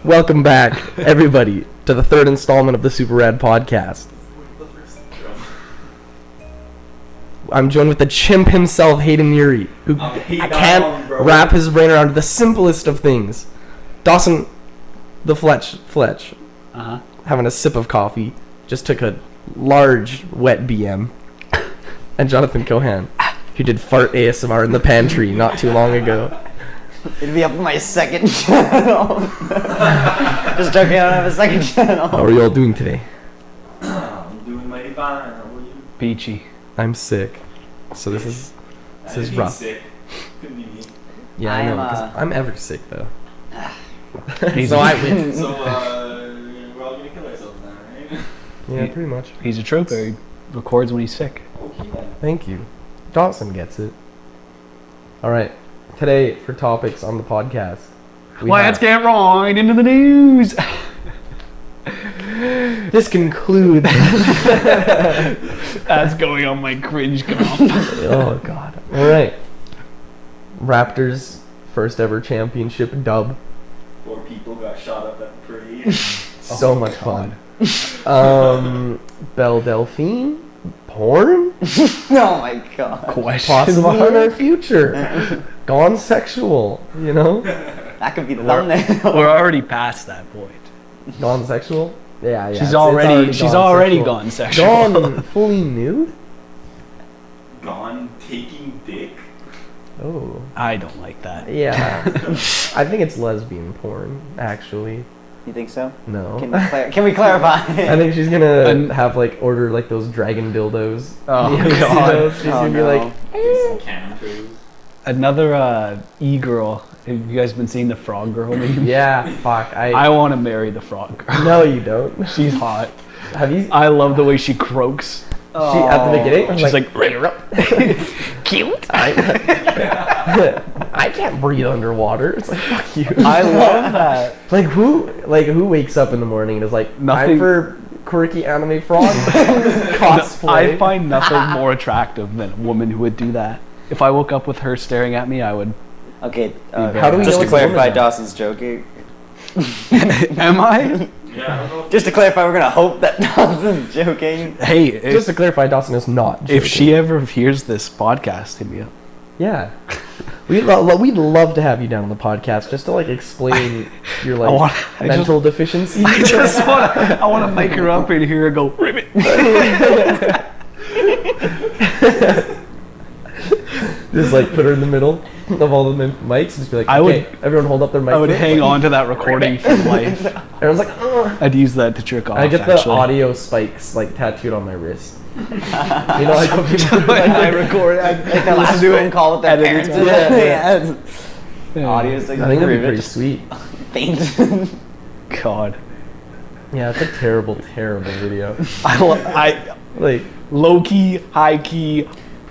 Welcome back, everybody, to the third installment of the Super Rad podcast. I'm joined with the chimp himself, Hayden Yuri, who can't wrap his brain around the simplest of things. Dawson, the Fletch, having a sip of coffee, just took a large, wet BM. And Jonathan Cohan, who did fart ASMR in the pantry not too long ago. It'd be up on my second channel. Just joking, I don't have a second channel. How are you all doing today? I'm doing mighty fine. How are you? Peachy. I'm sick. So this is rough. Sick. Couldn't be me. Yeah, I know, because I'm ever sick, though. He's so I win. So, we're all gonna kill ourselves now, right? Yeah, pretty much. He's a trooper. He records when he's sick. Okay. Thank you. Dawson gets it. Alright, today for topics on the podcast. Let's get right into the news. This concludes. That's going on my cringe comp. Oh, God. Alright. Raptors' first ever championship dub. 4 people got shot up at the parade. So much fun. Belle, Delphine? Porn? Oh my god. Possibly in our future. Gone sexual, you know? That could be the thumbnail. We're already past that point. Gone sexual? Yeah. She's it's already sexual. gone sexual. Gone fully nude? Gone taking dick. Oh. I don't like that. Yeah. I think it's lesbian porn, actually. You think so? No. Can we clarify? I think she's gonna have order those dragon dildos. Oh, You know, God. she's gonna be like, Some cam toes. Another E-girl. Have you guys been seeing the frog girl meme? yeah, fuck. I want to marry the frog girl. No, you don't. She's hot. Have you? I love the way she croaks. She at the beginning. I'm She's like, ring her up. cute. I can't breathe underwater. It's like, fuck you. I love that. Who wakes up in the morning and is like, Nothing I'm for quirky anime frog cosplay. I find nothing more attractive than a woman who would do that. If I woke up with her staring at me, I would. Okay, How do we just know to it's clarify, women, though? Dawson's joking. Am I? Yeah, I don't know if Just to clarify, we're gonna hope that Dawson's joking. Hey, Just to clarify, Dawson is not joking. if she ever hears this podcast, hit me up. Yeah. We'd love to have you down on the podcast just to explain your mental deficiencies. I want to make her up and hear her go, ribbit. Just put her in the middle of all the mics and just be like, okay, everyone hold up their mic. I would hang on to that recording for life. Everyone's like, oh. I'd use that to jerk off. I get the actually. audio spikes tattooed on my wrist. You know, I record. I Like the last phone call with their edit parents. it. Yeah. Audio's I think that'd be pretty sweet. faint. God. Yeah, it's a terrible, terrible video. I low key, high key,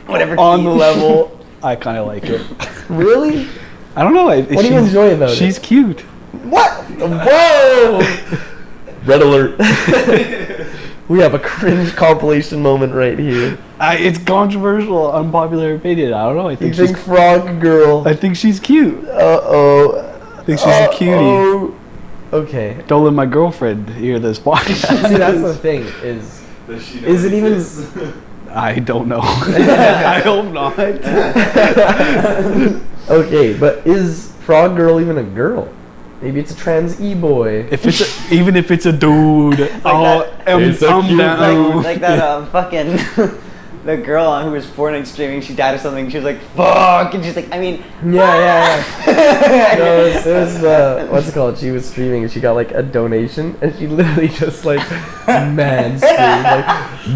Whatever on key. the level. I kind of like it. Really? I don't know. What do you enjoy about it? She's cute. What? Whoa! Red alert. We have a cringe compilation moment right here. It's controversial, unpopular opinion. I don't know. I You think think frog girl? I think she's cute. Uh-oh. I think she's a cutie. Okay. Don't let my girlfriend hear this podcast. See, that's the thing, is Does she know Is it even- this? I don't know. I hope not. okay, but is frog girl even a girl? Maybe it's a trans e-boy. Even if it's a dude, It's a cute down. Like that fucking the girl who was Fortnite streaming, she died or something. She was like, "Fuck," and she's like, I mean, Yeah. No, it was what's it called? She was streaming and she got a donation and she literally just man screamed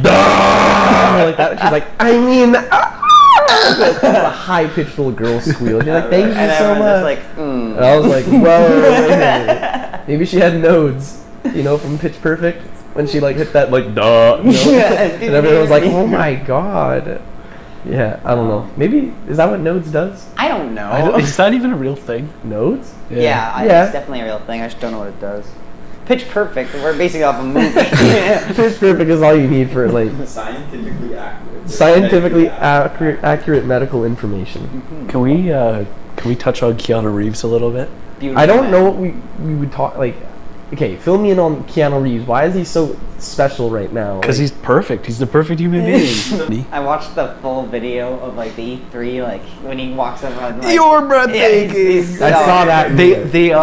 like that. And she's like, I mean, a high pitched little girl squeal. She's like, thank you and so everyone's much. just like, And I was like, whoa. Maybe she had nodes, from Pitch Perfect when she hit that duh. And everyone was like, oh my god. Yeah, I don't know. Maybe is that what nodes does? I don't know. Is that even a real thing? Nodes? Yeah, Yeah. it's definitely a real thing. I just don't know what it does. Pitch Perfect. We're basing it off a movie. Pitch Perfect is all you need for Scientifically accurate. scientifically accurate medical information. Can we Can we touch on Keanu Reeves a little bit? Beautiful I don't man. know what we would talk like. Okay, fill me in on Keanu Reeves. Why is he so special right now? Because he's perfect. He's the perfect human being. I watched the full video of like the E3, like when he walks around. Like, You're breathtaking. I saw that. They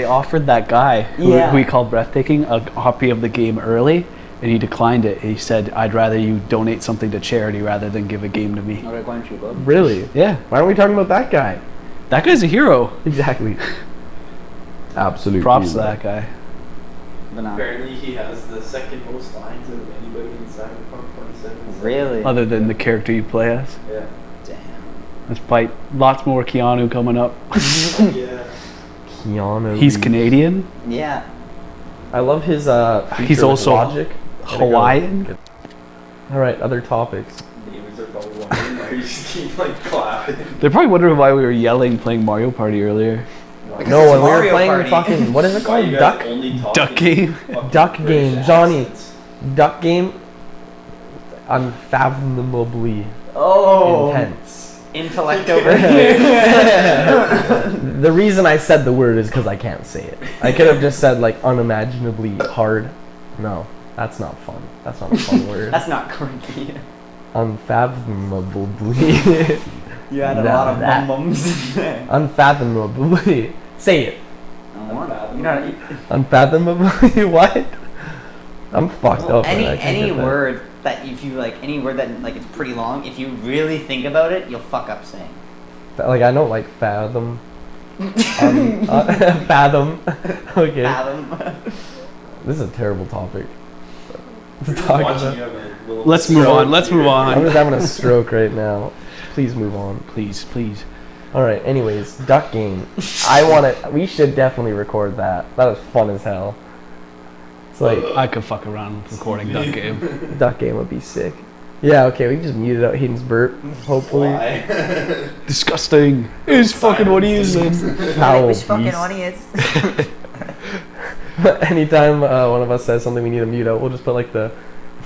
offered that guy Yeah. who we called breathtaking a copy of the game early, and he declined it. He said, "I'd rather you donate something to charity rather than give a game to me." Okay, why don't you go? Really? Yeah, Why aren't we talking about that guy? that guy's a hero. Exactly. Absolute. Props to hero. that guy. Apparently, he has the second most lines of anybody in Cyberpunk 2077. Really? Other than the character you play as, Yeah. Damn. let's fight. Lots more Keanu coming up. Yeah. Keanu. He's Reeves. Canadian, Yeah. I love his. He's feature with also Logic. Hawaiian. All right, other topics. Gamers are probably wondering why you just keep like clapping. They're probably wondering why we were yelling playing Mario Party earlier. Because No, it's when we were Mario playing Party. fucking what is it Why called? you guys Duck. only talk Duck in game. fucking Duck British game, Johnny. accents? Duck game. Unfathomably Oh. intense. Intellect over here. The reason I said the word is because I can't say it. I could have just said like unimaginably hard. No, that's not fun. That's not a fun word. That's not quirky. Unfathomably. You had a No, lot of that- mums in there. Unfathomably. Say it. You know, Unfathomably. What? I'm fucked up. man. I can't any get that. word that if you like any word that like it's pretty long, if you really think about it, you'll fuck up saying. Like I don't like fathom. Fathom. Okay. Fathom. This is a terrible topic. We're To just talk watching about. you have a little Let's move stroke on. Let's here. move I'm on. just having a stroke right now. Please move on. Please, please. All right. Anyways, duck game. I want to. We should definitely record that. That was fun as hell. It's like I could fuck around with recording Duck Game. duck game would be sick. Yeah. Okay. We can just mute it out. Hayden's burp. Hopefully. Why? Disgusting. It's fucking what he is. Foul Which fucking beast. audience? Anytime one of us says something we need to mute out, we'll just put like the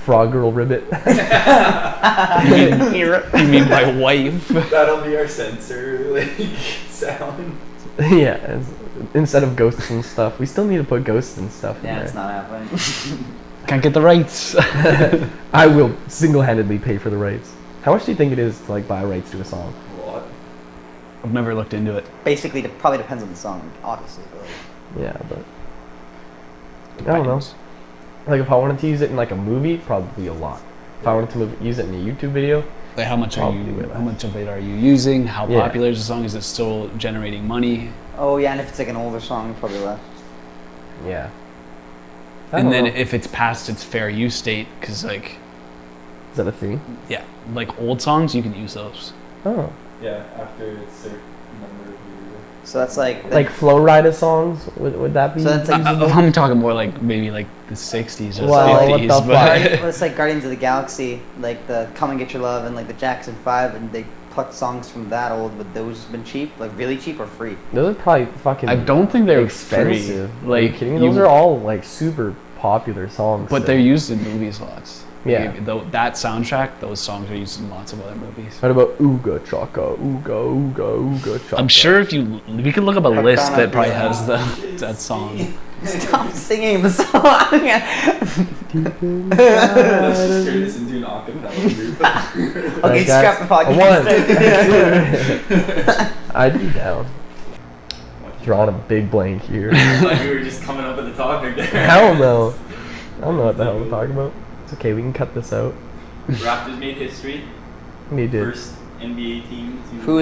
frog girl ribbit. You mean my wife? That'll be our censor like sound. Yeah. Instead of ghosts and stuff, we still need to put ghosts and stuff in Yeah, there. it's not happening. Can't get the rights. I will single-handedly pay for the rights. How much do you think it is to like buy rights to a song? What? I've never looked into it. Basically, it probably depends on the song, obviously. But like, Yeah, but I don't know. Like if I wanted to use it in like a movie, probably a lot. If I wanted to use it in a YouTube video, Like how much are Probably you? way less. How much of it are you using? How Yeah. popular is the song? Is it still generating money? oh yeah, and if it's like an older song, probably less. yeah. I And don't then know. if it's past its fair use date, because like Is that a thing? yeah, like old songs you can use those. Oh, Yeah, after a certain number of years. So that's like Flow Rida songs? Would that be? So that's like- usable? I'm talking more like maybe like the 60s or Well, what 50s, the but well, it's like Guardians of the Galaxy, like the Come and Get Your Love and like the Jackson 5, and they plucked songs from that old, but those been cheap, like really cheap or free. Those are probably fucking I don't think they're expensive. free. Are you Like kidding me? Those are all like super popular songs. but still. they're used in movies lots. Yeah. That soundtrack, those songs are used in lots of other movies. What about Ooga Chaka, Ooga Ooga Ooga Chaka? I'm sure if we could look up a I've list gone that up probably there. has that song. Stop singing the song. Let's just turn this into an acapella group. Okay, Guys, scrap the podcast. I'd be down. Drawing a big blank here. Like we were just coming up with a topic there. Hell no. I don't know what the hell we're talking about. It's okay, we can cut this out. Raptors made history. We did. First NBA team to. Who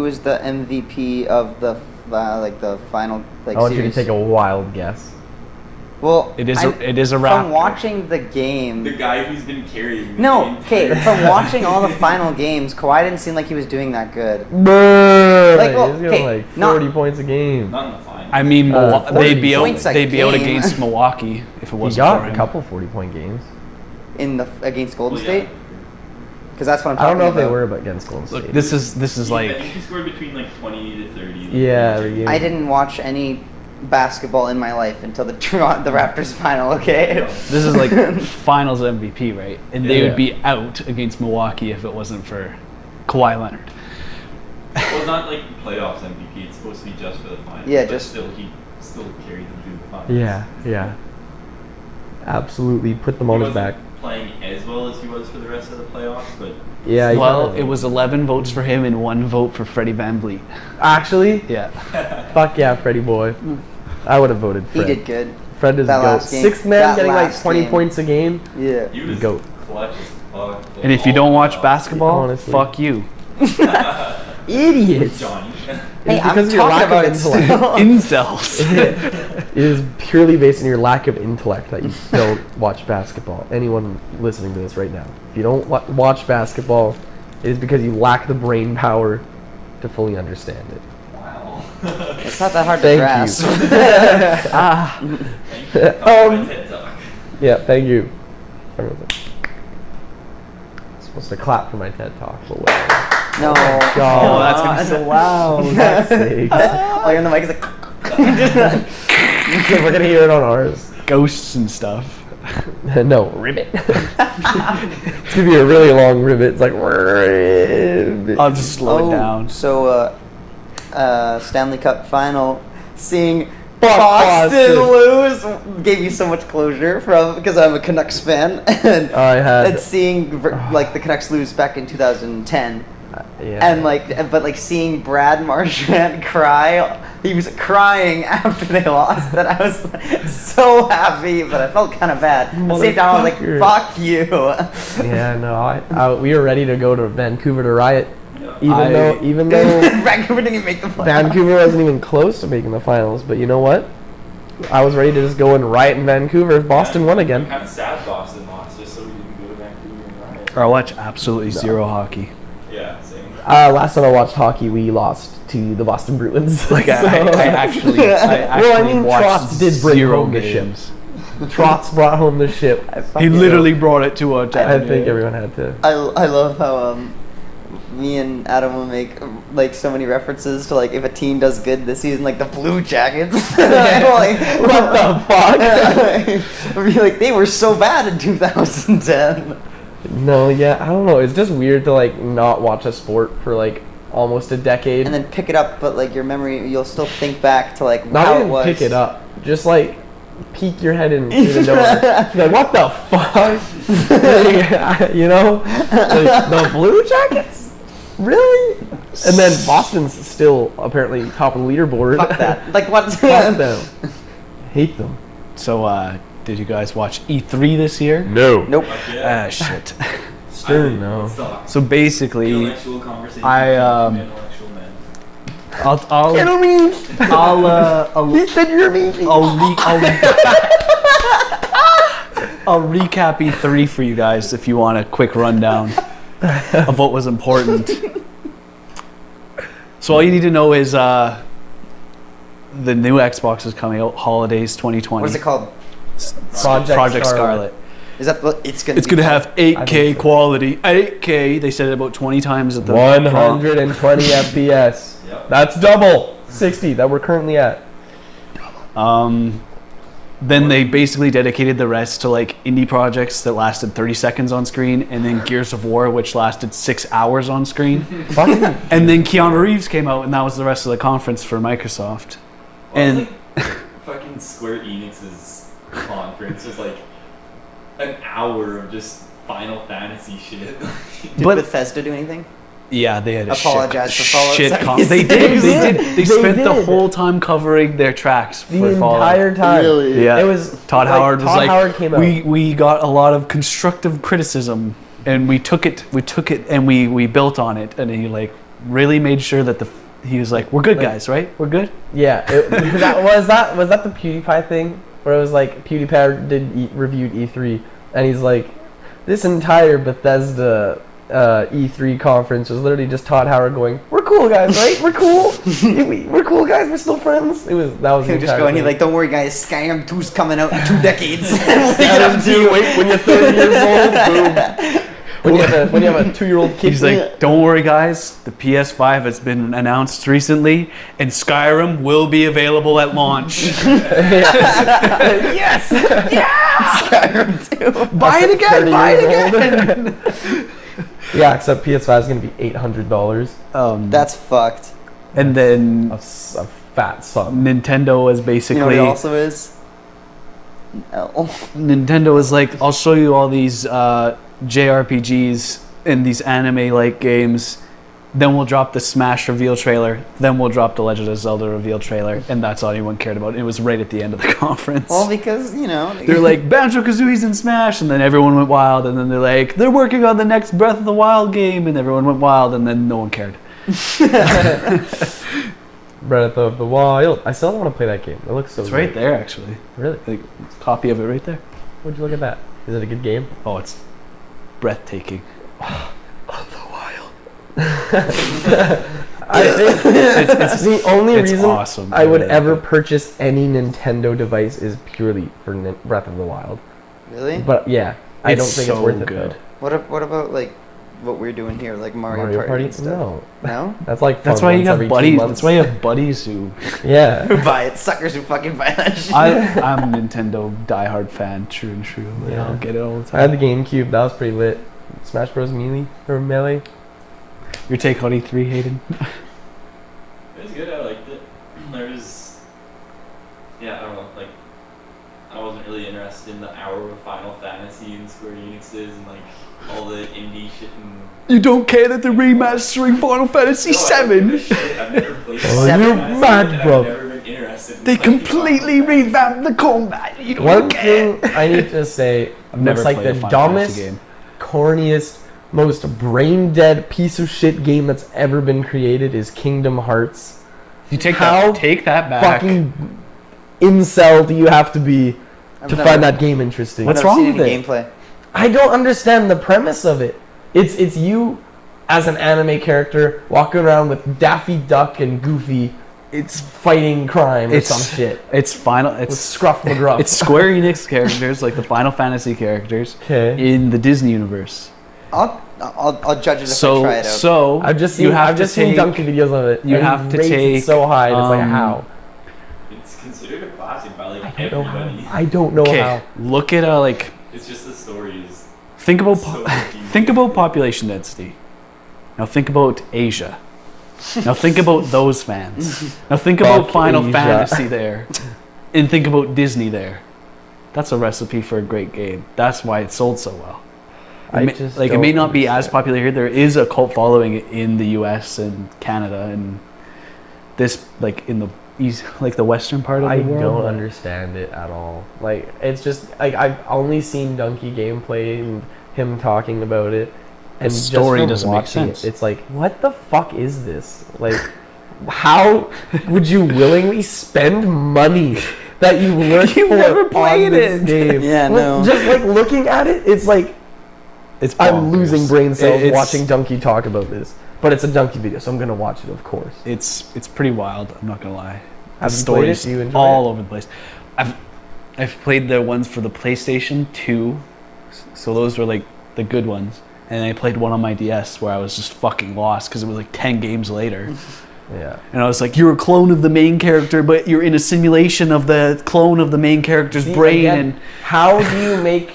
is the MVP of the like the final like I want you series? to take a wild guess. Well, It is I- it is a from rap. watching the game. the guy who's been carrying. the No, entire- okay. From watching all the final games, Kawhi didn't seem like he was doing that good. Like, Like, well, he's getting okay, like not- 40 points a game. Not in the final. I mean, 40 they'd be out. points a They'd be out game. against Milwaukee if it He wasn't got for a him. couple 40-point games. In the against Golden Well, State, yeah. because that's what I'm I talking don't know if about. they were against Golden State. Look, this is I like think he scored between like 20 to 30. Yeah, the game. I didn't watch any basketball in my life until the the Raptors final. Okay. this is like Finals MVP, right? And they Yeah. would be out against Milwaukee if it wasn't for Kawhi Leonard. Well, it's not like playoffs MVP. It's supposed to be just for the finals. Yeah, but just- still, he still carried them through the finals. Yeah. Absolutely, put them on He his wasn't back. playing as well as he was for the rest of the playoffs, but Yeah. Well, it was 11 votes for him and 1 vote for Freddie VanVleet. actually. Yeah. Fuck yeah, Freddie boy. I would have voted He Fred. did good. Fred is That the GOAT. last game- Sixth man that getting like last 20 game. points a game. Yeah. he was Goat. clutch as fuck. And if you don't watch playoffs. basketball, Honestly. fuck you. Idiots. Johnny. Hey, It's I'm because of your talking lack about of it intellect. still. Incels. It is purely based on your lack of intellect that you don't watch basketball. Anyone listening to this right now, if you don't watch basketball, it is because you lack the brain power to fully understand it. Wow. It's not that hard to Thank grasp. you. Thank you. Um, TED Talk. Yeah, thank you. Everyone's like, supposed to clap for my TED Talk, but whatever. No. God. Oh, that's gonna be so loud. Fuck's sake. Oh, you're on the mic. It's like. We're gonna hear it on ours. Ghosts and stuff. No, ribbit. It's gonna be a really long ribbit. It's like ribbit. I'll just slow it down. So, Stanley Cup final, seeing Fuck Boston Boston. lose gave you so much closure from because I'm a Canucks fan, and I had seeing like the Canucks lose back in 2010, yeah. and seeing Brad Marchand cry. He was crying after they lost. That I was so happy, but I felt kind of bad. At the same time, I was Motherfucker. like, "Fuck you." Yeah, no, we were ready to go to Vancouver to riot, Yeah. even though Vancouver didn't even make the playoffs. Vancouver wasn't even close to making the finals. But you know what? I was ready to just go and riot in Vancouver if Boston won I'm again. kind of sad Boston lost just so we didn't go to Vancouver and riot. Or I watch absolutely zero hockey. Yeah, same. Last time I watched hockey, we lost to the Boston Bruins. Like I actually Well, I mean, watched Trotz did bring zero home the games. Trotz brought home the ship. He literally brought it to a. I think everyone had to. I love how me and Adam will make like so many references to like if a team does good this season, like the Blue Jackets. Like, What the fuck? I'd be like, they were so bad in 2010. No, yeah, I don't know. It's just weird to like not watch a sport for like almost a decade. And then pick it up, but like your memory, you'll still think back to like Not how even it was. pick it up. Just like peek your head in through the door. You're like, what the fuck? You know? Like, the Blue Jackets? Really? And then Boston's still apparently top of the leaderboard. Fuck that. Like what? Fuck them. Hate them. So, did you guys watch E3 this year? No. Nope. Fuck yeah. Shit. Stern, no. Let's talk. So basically, Intellectual conversation I, between intellectual men. Keanu Reeves! He said you're me. I'll recap E3 for you guys if you want a quick rundown of what was important. So all you need to know is the new Xbox is coming out, holidays 2020. What is it called? Project Scarlet. Is that the, it's gonna? It's be gonna have I think 8K so. quality. 8K. They said it about 20 times at the 120 FPS. Yep. That's double 60 that we're currently at. Then they basically dedicated the rest to like indie projects that lasted 30 seconds on screen, and then Gears of War, which lasted 6 hours on screen. Fucking And then Keanu Reeves came out, and that was the rest of the conference for Microsoft. Well, And it's like fucking Square Enix's conference was like an hour of just Final Fantasy shit. Did But- Bethesda do anything? yeah, they had a Apologize for Fallout shit 76. they did. They They spent the did. whole time covering their tracks the for Fallout. entire time. Really? Yeah, It was Todd like, Howard was Todd like, Howard came out. we got a lot of constructive criticism, and we took it, and we built on it, and he like really made sure that he was like, we're good Like- guys, right? We're good. Yeah, was that the PewDiePie thing where it was like PewDiePie reviewed E3 and he's like, this entire Bethesda E3 conference was literally just Todd Howard going, "We're cool guys, right? We're cool. We're cool guys. We're still friends." That was the He'll just entire go and he's thing. like, "Don't worry, guys, Skyrim 2's coming out in 2 decades." Adam 2, wait, when you're 30 years old, boom. When you have a 2-year-old kid. He's like, don't worry, guys. The PS5 has been announced recently, and Skyrim will be available at launch. yes, Skyrim 2. Buy it again. 30 Buy it years again. Yeah, except PS5 is gonna be $800. That's fucked. And then A fat sum. Nintendo was You know basically what it also is? No. Nintendo is like, I'll show you all these JRPGs and these anime-like games. Then we'll drop the Smash reveal trailer. Then we'll drop the Legend of Zelda reveal trailer, and that's all anyone cared about. It was right at the end of the conference. Well, because, you know... They're like, Banjo-Kazooie's in Smash, and then everyone went wild, and then they're like, they're working on the next Breath of the Wild game, and everyone went wild, and then no one cared. Breath of the Wild. I still want to play that game. It looks so It's great. right there, actually. Really? Like, copy of it right there. Would you look at that? Is it a good game? Oh, it's breathtaking. I think it's the only it's reason awesome. I would really ever like it. purchase any Nintendo device is purely for Breath of the Wild. Really? But yeah, I don't It's think so it's worth it good. though. What about, like, what we're doing here? Like Mario, Party? and stuff? No. No? That's like fun That's why you once have every 2 buddies. months. That's why you have buddies who. Yeah. Who buy it? Suckers who fucking buy that shit. I'm a Nintendo diehard fan, true and true. Like, Yeah. I'll get it all the I had time. the GameCube. That was pretty lit. Smash Bros. Melee. Your take on E3, Hayden? It was good. I liked it. There was, yeah, I don't know. Like, I wasn't really interested in the hour of Final Fantasy and Square Enix's and like all the indie shit. And You don't care that they're remastering Final Fantasy No, I don't give a VII? shit. I've never played Oh, Final you're Fantasy, mad, and bro. I've never been interested in They playing completely Final Fantasy. revamped the combat. You don't One care. thing I need to say, I've never looks like played the a Final Fantasy dumbest, game. corniest, most brain dead piece of shit game that's ever been created is Kingdom Hearts. You take How that back. Fucking incel do you have to be I've to never- find that game interesting? What's I've never wrong seen with any it? gameplay. I don't understand the premise of it. It's you as an anime character walking around with Daffy Duck and Goofy. It's fighting crime or some shit. It's final. With It's Scruff McGruff. it's Square Enix characters, like the Final Fantasy characters, okay. in the Disney universe. I'll judge it if I So try it out. so I've just seen you have to seen take. donkey videos of it. you and have to rates it take, so high. And it's like um, how? It's considered a classic by like I don't know everybody. how. I don't know Okay, how. look at like It's just the stories. think about So po- confusing. think about population density. Now think about Asia. Now think about those fans. Now think about Fuck Final Asia. Fantasy there, and think about Disney there. That's a recipe for a great game. That's why it sold so well. I It may, just like it may don't not be as understand. popular here. There is a cult following in the U.S. and Canada and this like in the east, like the western part of I the world. don't but understand it at all. Like it's just like I've only seen Donkey gameplay and him talking about it. And just story from doesn't make watching sense. It's like, what the fuck is this? Like, how would you willingly spend money that you worked You've for never on played this it. game? Yeah, Like, no. Just like looking at it, it's like It's I'm bonkers. losing brain cells It's- watching Donkey talk about this. But it's a Donkey video, so I'm gonna watch it, of course. It's pretty wild. I'm not gonna lie. Have The you played it? stories Do you enjoy all it? over the place. I've played the ones for the PlayStation 2, so those were like the good ones. And I played one on my DS where I was just fucking lost because it was like 10 games later. Yeah. And I was like, you're a clone of the main character, but you're in a simulation of the clone of the main character's See, brain. again, And how do you make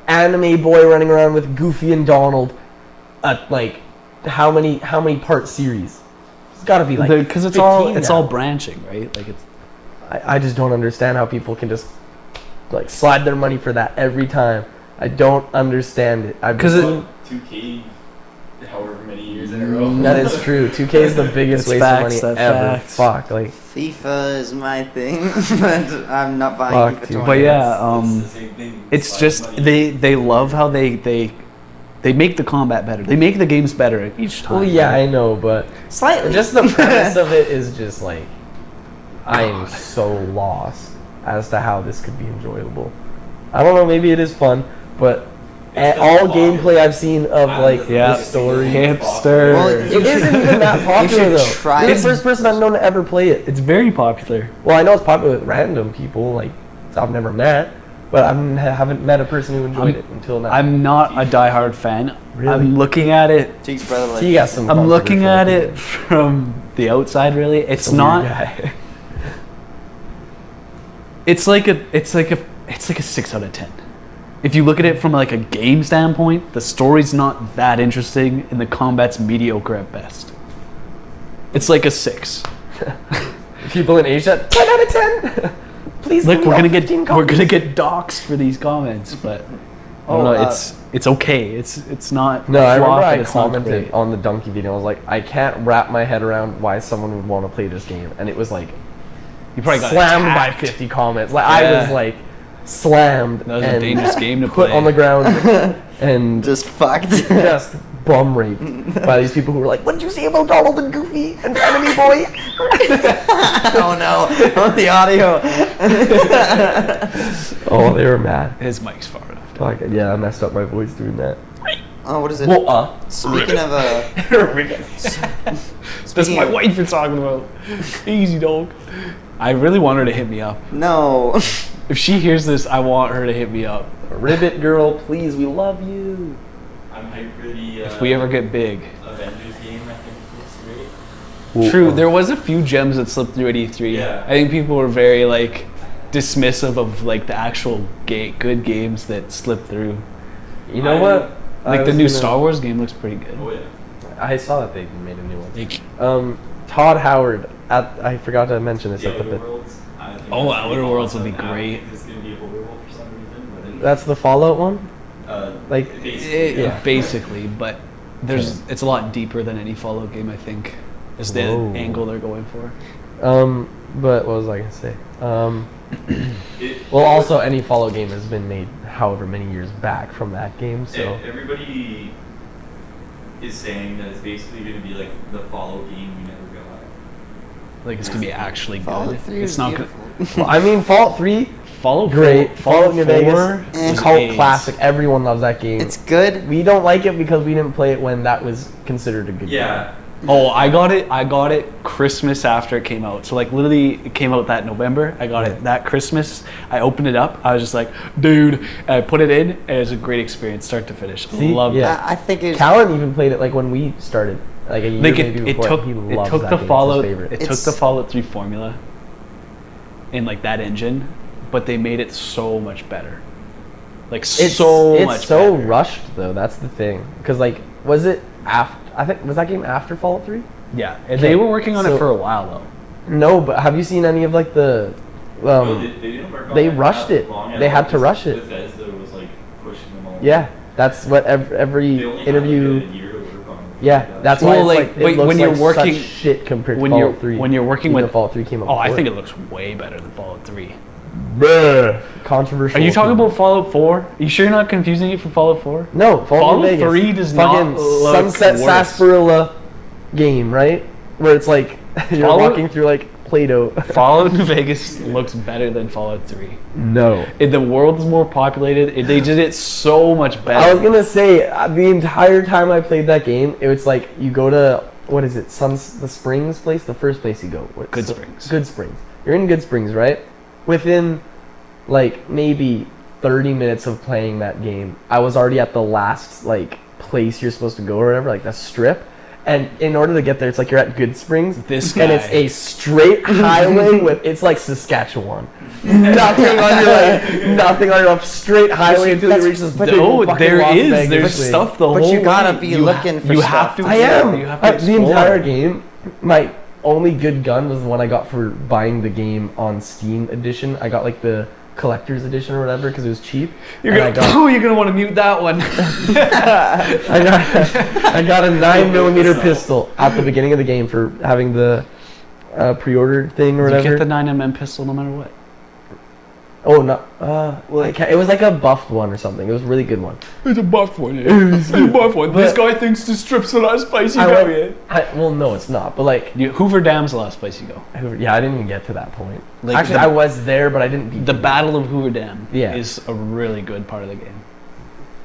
anime boy running around with Goofy and Donald like how many part series? It's got to be like because it's all 15 all now. branching, right? Like it's I just don't understand how people can just like slide their money for that every time. I don't understand it. I've 'Cause seen 2K, however many years in a row. that is true. 2K is the biggest It's waste facts, of money that's ever. facts. Fuck, like FIFA is my thing, but I'm not buying Fuck, FIFA dude. 20. But yeah, It's the same thing. it's Slide just money. they love how they make the combat better. They make the games better each time. well, yeah, I know, but Slightly. just the premise of it is just like I am so lost as to how this could be enjoyable. I don't know, maybe it is fun, but It's all just gameplay I've seen of like Yeah. the story, Hipster. Well, it isn't even that popular should though. try You're it. the first person I've known to ever play it. It's very popular. Well, I know it's popular with random people, like I've never met, but I haven't met a person who enjoyed it until now. I'm not a diehard fan. Really? I'm looking at it. Teach brother like So you got some. I'm looking controversial at it opinions. from the outside. Really, it's A weird not. guy. It's like a 6 out of 10. if you look at it from like a game standpoint, the story's not that interesting and the combat's mediocre at best. It's like a 6. People in Asia, 10 out of 10. Please. Look, give me all 15 we're gonna copies. get doxxed for these comments, but I don't know. It's okay. It's not. No, I flop, remember I and it's not commented great. on the Donkey video. I was like, I can't wrap my head around why someone would want to play this game, and it was like You probably got slammed by attacked. 50 comments. Like I was Yeah. like slammed That was a and dangerous game to put play. on the ground and Just fucked. just bum raped by these people who were like, "What did you say about Donald and Goofy and the Enemy Boy?" Oh no, on the audio. Oh, they were mad. His mic's far enough. Fuck, yeah, I messed up my voice doing that. Oh, what is it? Well, Speaking of That's my wife you're talking about. Easy, dog. I really want her to hit me up. no. If she hears this, I want her to hit me up. Ribbit girl, please, we love you. I'm hyped for the If we ever get big. Avengers game. I think it looks great. True, there was a few gems that slipped through at E3. Yeah. I think people were very like dismissive of like the actual good games that slipped through. You know what? Like the new Star Wars game looks pretty good. Oh yeah. I saw that they made a new one. Like, Todd Howard. I forgot to mention this The at the Outer bit. Worlds. I think Oh, that's gonna Outer be Worlds would be awesome. I great. think it's gonna be a horror world for some reason. But then, That's the Fallout one. like, basically, yeah. Basically, but it's a lot deeper than any Fallout game. I think is the Whoa. angle they're going for. But what was I gonna say? It- Well, also any Fallout game has been made however many years back from that game, so everybody is saying that it's basically going to be like the Fallout game we never got. Like it's gonna be actually Fallout good. 3 It's is not beautiful. Well, I mean, Fallout 3, Fallout great. Fallout New 4 Vegas, Eh. was cult AIDS. classic. Everyone loves that game. It's good. We don't like it because we didn't play it when that was considered a good Yeah. Oh, I got it Christmas after it came out. So like literally it came out that November. I got it that Christmas. I opened it up. I was just like, dude, and I put it in and it was a great experience start to finish. See? Loved Yeah. I think game. it's Callan even played it like when we started, like a year Like maybe it before. took He it loves took that the game. It's his Fallout favorite. it took It's- the Fallout 3 formula in like that engine, but they made it so much better. Like It's so much so better. rushed though. That's the thing. Because like, was it after? I think was that game after Fallout 3? Yeah, and they were working on So- it for a while though. No, but have you seen any of like the? No, they didn't work on they it rushed that it. long at They all had to because rush it. Bethesda was like pushing them all. Yeah, that's what every They only had, interview. like, a year to work on it. Yeah, that's why Well, it's like, like, but it looks when you're like working- such shit compared to when Fallout you're 3. when you're working Even with though Fallout 3 came out. Oh, I before think it looks way better than Fallout 3. Bruh. Controversial. Are you talking opinion. about Fallout 4? Are you sure you're not confusing it for Fallout 4? No, Fallout New Fallout Vegas. 3 does Fucking not look Sunset worse. Sarsaparilla game, right? Where it's like you're Fallout- walking through like Play-Doh. Fallout New Vegas looks better than Fallout 3. No. The world is more populated. They did it so much better. I was gonna say the entire time I played that game, it was like you go to what is it? The Springs place, the first place you go. Good Springs. Good Springs. You're in Good Springs, right? Within like maybe 30 minutes of playing that game, I was already at the last like place you're supposed to go or whatever, like the strip. And in order to get there, it's like you're at Good Springs. This and guy. it's a straight highway with it's like Saskatchewan. Nothing on your like nothing on your left, straight highway until you reach this big No, fucking there Las is. Vegas There's thing. stuff the But whole you gotta way. be You looking for you stuff. have to. I am. You have to The explore. entire game. My only good gun was the one I got for buying the game on Steam edition. I got like the collector's edition or whatever because it was cheap. You're And gonna, you're gonna want to mute that one. I got a 9mm pistol at the beginning of the game for having the pre-order thing or You whatever. get the 9mm pistol no matter what. Oh no! it was like a buffed one or something. It was a really good one. It's a buff one. It's a buff one. This But- guy thinks the strips are not spicy. Well, no, it's not. But like, Hoover Dam's the last place you go. yeah, I didn't even get to that point. Like Actually, the- I was there, but I didn't beat The Battle of Hoover Dam Yeah. is a really good part of the game.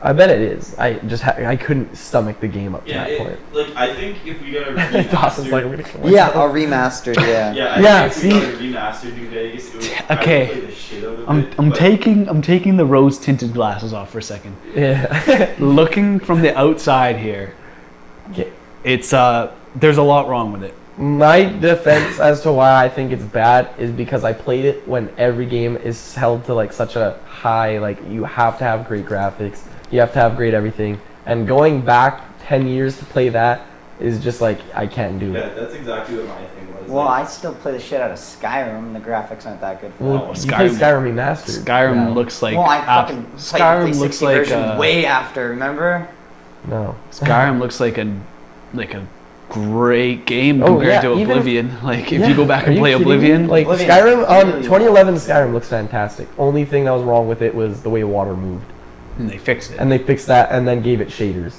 I bet it is. I just I couldn't stomach the game up to Yeah, that point. like I think if we got a Dawson's like, I'm remastered, gonna kill Yeah, myself. a remastered. Yeah. yeah, I Yeah, think if we see? got a remastered New Vegas, it would, Okay. I would play the shit out of I'm it. I'm but- taking the rose tinted glasses off for a second. Yeah. Looking from the outside here, Okay. it's there's a lot wrong with it. My defense as to why I think it's bad is because I played it when every game is held to like such a high, like you have to have great graphics, you have to have great everything, and going back 10 years to play that is just like, I can't do Yeah, it. that's exactly what my thing was. Well, like, I still play the shit out of Skyrim, and the graphics aren't that good for Well, that. you play Skyrim- Skyrim Remastered. Skyrim now. looks like Well, I fucking played the Skyrim 360 looks like version way after, remember? No. Skyrim looks like a great game Oh, compared yeah, to even- Oblivion. Like if Yeah, you go back are and you play kidding Oblivion, me? Like Oblivion Skyrim, really 2011 Skyrim looks fantastic. Only thing that was wrong with it was the way water moved. and they fixed it. And they fixed that and then gave it shaders.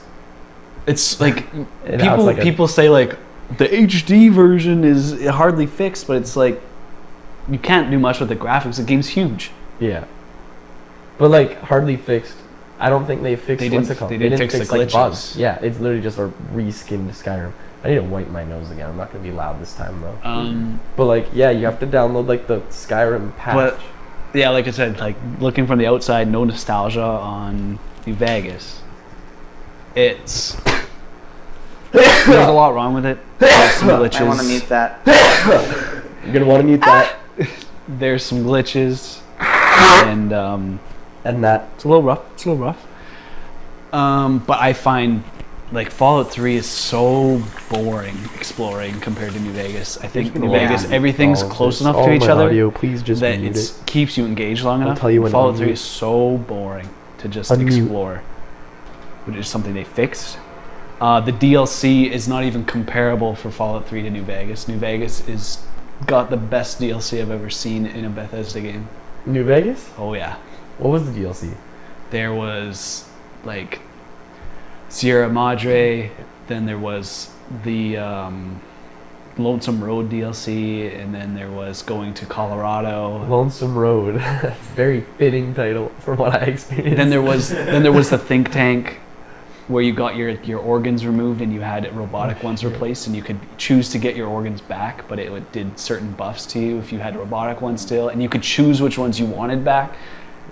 It's like And now it's like a- people say like the HD version is hardly fixed, but it's like you can't do much with the graphics. The game's huge. Yeah. But like hardly fixed. I don't think they fixed They what's didn't- it called? they didn't fix the like glitches. bugs. Yeah, it's literally just a reskinned Skyrim. I need to wipe my nose again. I'm not gonna be loud this time though. But like, yeah, you have to download like the Skyrim patch. But yeah, like I said, like looking from the outside, no nostalgia on New Vegas. It's there's a lot wrong with it. There's some glitches. I want to mute that. You're gonna want to mute that There's some glitches, and and that. it's a little rough. It's a little rough. But I find like Fallout 3 is so boring exploring compared to New Vegas. I think New Yeah. Vegas, everything's All of close this. enough All to each my other audio, please just that mute it it. keeps you engaged long I'll enough. tell you when Fallout to 3 unmute. is so boring to just Unmute. explore, which is something they fixed. The DLC is not even comparable for Fallout 3 to New Vegas. New Vegas is got the best DLC I've ever seen in a Bethesda game. New Vegas? Oh yeah. What was the DLC? There was like Sierra Madre, then there was the Lonesome Road DLC, and then there was going to Colorado. Lonesome Road. That's a very fitting title from what I experienced. Then there was the think tank where you got your organs removed and you had robotic ones replaced, and you could choose to get your organs back, but it did certain buffs to you if you had robotic ones still, and you could choose which ones you wanted back.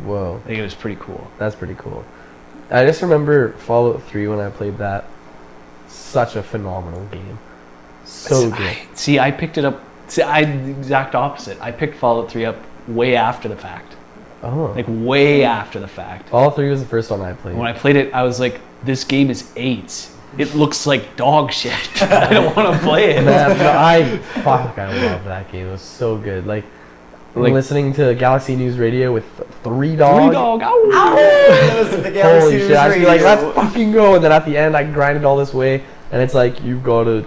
Whoa, I think it was pretty cool. that's pretty cool. I just remember Fallout 3 when I played that. Such a phenomenal game. So good. I picked it up. The exact opposite. I picked Fallout 3 up way after the fact. Oh. Like way after the fact. Fallout 3 was the first one I played. When I played it, I was like, this game is AIDS. It looks like dog shit. I don't want to play it. Man, I love that game. It was so good. Like listening to Galaxy News Radio with three dogs. That was the Holy shit! I'd be like, Radio. let's fucking go. And then at the end, I grinded all this way, and it's like you've got to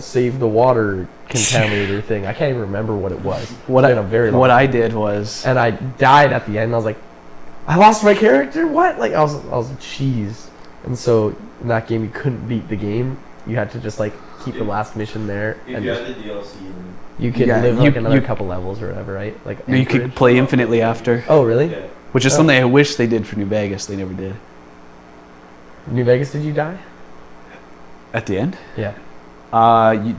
save the water contaminator thing. I can't even remember what it was. What I did was and I died at the end. I was like, I lost my character. What? Like I was cheese. And so in that game, you couldn't beat the game. You had to just like keep the last mission there, if and you just, had the DLC, then you could Yeah, live you- like another you- couple levels or whatever, right? Like you could Anchorage. play infinitely after, Oh, really? yeah. which is something I wish they did for New Vegas. They never did. New Vegas, did you die? At the end, Yeah. the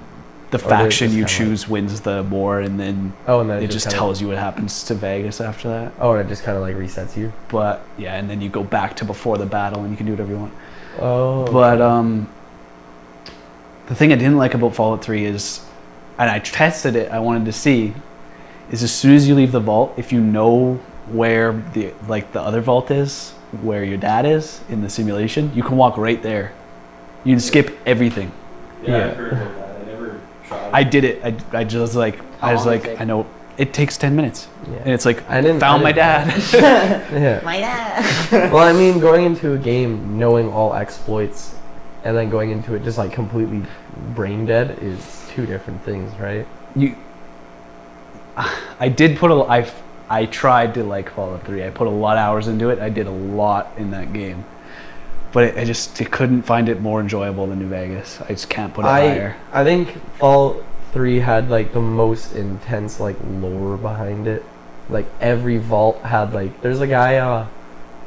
they faction just you kinda choose wins the war, and then Oh, and then it just kinda, tells you what happens to Vegas after that. Oh, and it just kind of like resets you. But yeah, and then you go back to before the battle, and you can do whatever you want. Oh. But the thing I didn't like about Fallout 3 is, and I tested it, I wanted to see, is as soon as you leave the vault, if you know where the other vault is, where your dad is in the simulation, you can walk right there. You can skip everything. Yeah, Yeah. I've heard about that. I never tried. I did it. I just like How I was long like does it take? I know it takes 10 minutes, Yeah. and it's like I didn't found my dad. Yeah. My dad. Well, I mean, going into a game knowing all exploits, and then going into it just like completely brain dead is two different things, right? I did put I tried to like Fallout 3. I put a lot of hours into it. I did a lot in that game, but it couldn't find it more enjoyable than New Vegas. I just can't put it higher. I think Fallout 3 had like the most intense like lore behind it. Like every vault had like there's a guy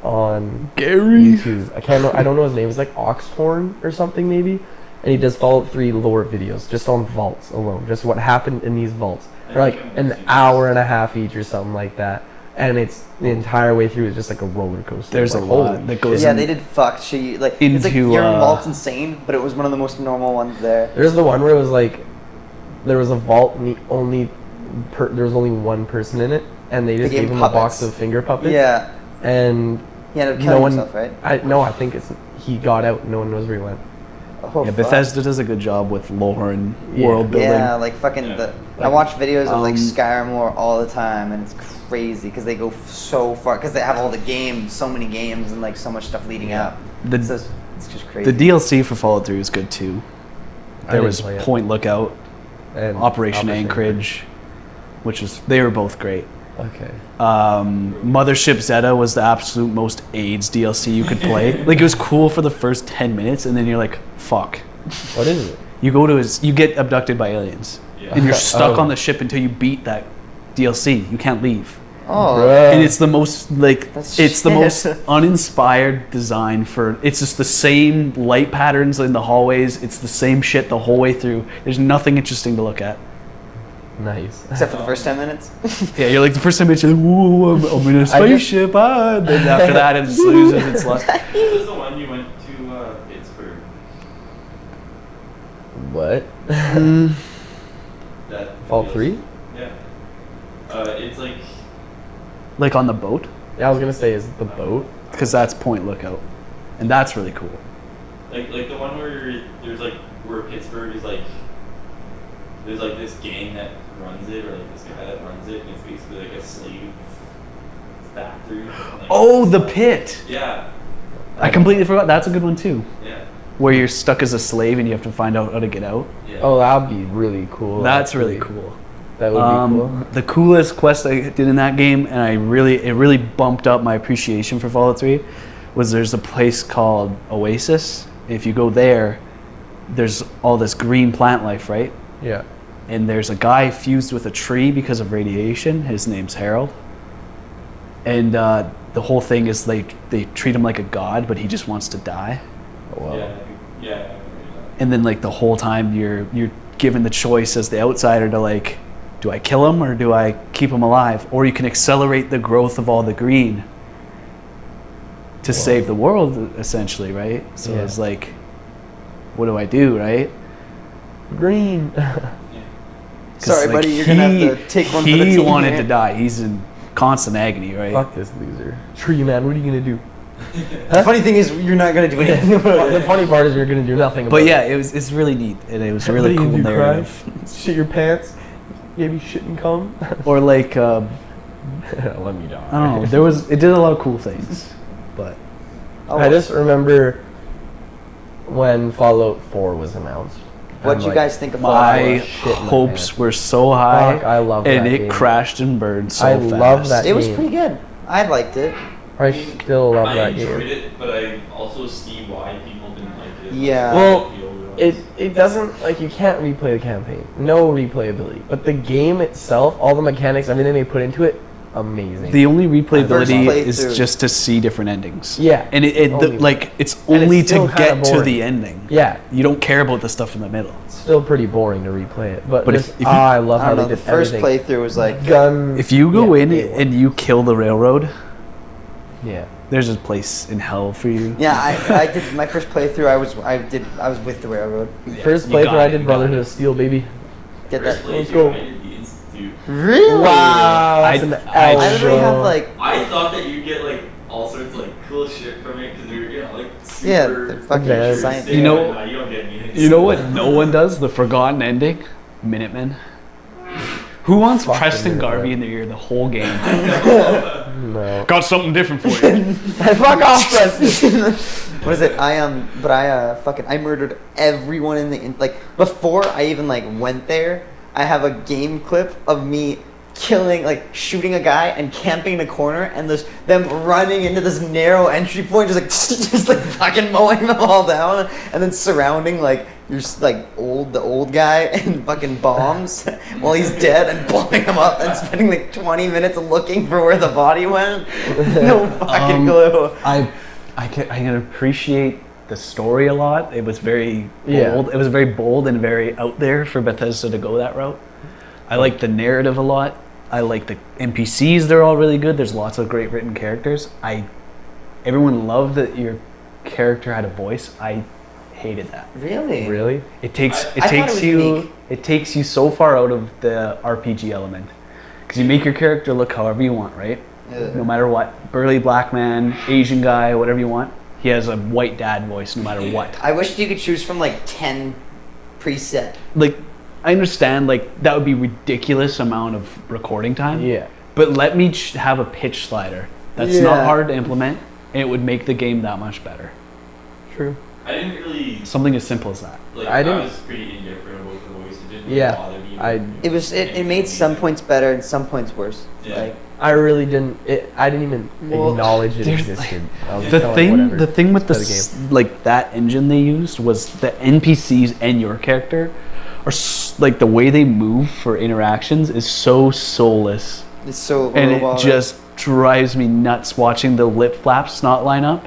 on YouTube. I don't know his name. It's like Oxhorn or something maybe, and he does Fallout 3 lore videos just on vaults alone, just what happened in these vaults. They're like an hour and a half each or something like that, and it's the entire way through is just like a roller coaster. There's like, a lot holy that goes Yeah, in. they did fuck shit. Like it's like Into, your vault's insane, but it was one of the most normal ones there. There's the one where it was like there was a vault and there was only one person in it, and they just They gave gave him him a box puppets. of finger puppets. Yeah. And He ended up no killing one. himself, right? I think he got out. No one knows where he went. Oh, Yeah, fuck. Bethesda does a good job with lore and Yeah. world building. Yeah, like fucking Yeah. I watch videos of like Um, Skyrim lore all the time, and it's crazy because they go so far because they have all the games, so many games, and like so much stuff leading up. The- So it's just crazy. The DLC for Fallout 3 was good too. I There didn't was play it. Point Lookout, And Operation Anchorage, they were both great. Okay. Mothership Zeta was the absolute most AIDS DLC you could play. Like it was cool for the first 10 minutes, and then you're like, fuck. What is it? You get abducted by aliens, Yeah. and you're stuck Oh. on the ship until you beat that DLC. You can't leave. oh, Bruh. And it's the most like That's it's the shit. most uninspired design for. It's just the same light patterns in the hallways. It's the same shit the whole way through. There's nothing interesting to look at. Nice. except for the first 10 minutes. Yeah, you're like the first time it's like, whoa, I'm in a spaceship. And then after that, it just loses its luck. What was the one you went to Pittsburgh? What? That Fallout 3? Yeah. It's like Like on the boat, Yeah, I was gonna say is it the boat. because that's Point Lookout, and that's really cool. like the one where there's like where Pittsburgh is like there's like this gang that runs it or like this guy that runs it and it's basically like a slave factory. and, like, Oh, the pit! Yeah. I completely forgot. That's a good one too, Yeah. where you're stuck as a slave and you have to find out how to get out. Yeah. Oh, that'd be really cool. That's really actually. cool. That would be cool. The coolest quest I did in that game, and it really bumped up my appreciation for Fallout 3, was there's a place called Oasis. If you go there, there's all this green plant life, right? Yeah. And there's a guy fused with a tree because of radiation. His name's Harold. And the whole thing is they treat him like a god, but he just wants to die. Oh, wow. Yeah. Yeah. And then like the whole time you're given the choice as the outsider to like, do I kill him or do I keep him alive? Or you can accelerate the growth of all the green to save the world, essentially, right? So Yeah. it's like, what do I do, right? Green. 'Cause, Sorry, like, buddy, you're gonna have to take one for the He team wanted here. to die. He's in constant agony, right? Fuck this loser. Tree man, what are you gonna do? The funny thing is, you're not gonna do anything about The it. funny part is you're gonna do nothing about But it. yeah, it's really neat, and it was a What really are you cool gonna do, cry? narrative. Shit your pants? Maybe shit and come? Or like, Let me die. I don't know. It did a lot of cool things, but Oh, I just remember when Fallout 4 was announced. What'd I'm you like, guys think of my Fallout 4? shit in my hopes pants. were so high, Fuck, I love and that it game. crashed and burned so I fast. love that It was game. pretty good. I liked it. I still love I that enjoyed game. it, but I also see why people didn't like it. Yeah. Well, The older ones. It doesn't, like, you can't replay the campaign. No replayability. But the game itself, all the mechanics, everything they put into it, amazing. The only replayability First is playthrough. just to see different endings. Yeah, and only. it's And only it's still to kinda get to boring. the ending. Yeah, You don't care about the stuff in the middle. it's still pretty boring to replay it. But, But just, if you- I love I how don't know. they The did first everything. playthrough was like, Gun. If you go yeah, in A1. and you kill the railroad, Yeah. there's a place in hell for you. yeah, I did my first playthrough. I was with the railroad. First You playthrough got I it, did you Brotherhood got of Steel, baby. Get First that. Let's playthrough, go. I did the Institute. Really? Wow, that's an I L, I literally have bro. like, I thought that you'd get like all sorts of like cool shit from it because they're like super. yeah, they're fucking Advanced. science. You know- Nah, you don't get anything. You know what no one does? The forgotten ending? Minutemen. Who wants Fucking Preston Minutemen. Garvey in their ear the whole game? No. Got something different for you. Fuck off, Preston. What is it? I murdered everyone like before I even like went there. I have a game clip of me killing, like shooting a guy and camping in a corner, and them running into this narrow entry point, just like just like fucking mowing them all down, and then surrounding like the old guy and fucking bombs while he's dead and blowing him up and spending like 20 minutes looking for where the body went. No fucking clue. I can appreciate the story a lot. It was very Yeah. bold. It was very bold and very out there for Bethesda to go that route. I like the narrative a lot. I like the NPCs. They're all really good. There's lots of great written characters. Everyone loved that your character had a voice. I Hated that. Really? Really? It takes I thought it was unique. it takes you so far out of the RPG element because you make your character look however you want, right? No matter what, burly black man, Asian guy, whatever you want. He has a white dad voice no matter what. I wish you could choose from like 10 preset. Like, I understand like that would be ridiculous amount of recording time. Yeah. But let me have a pitch slider. That's Yeah. not hard to implement, and it would make the game that much better. True. I didn't really Something as simple as that. like. I I didn't- was pretty indifferent about the voice. It didn't Yeah, bother me. It made some points better and some points worse. Yeah. Like, I really didn't. I didn't even Well, acknowledge it there's, existed. I was The kinda like, thing, whatever. the thing with It's the like that engine they used was the NPCs and your character are like the way they move for interactions is so soulless, it's so and it robotic. just drives me nuts watching the lip flaps not line up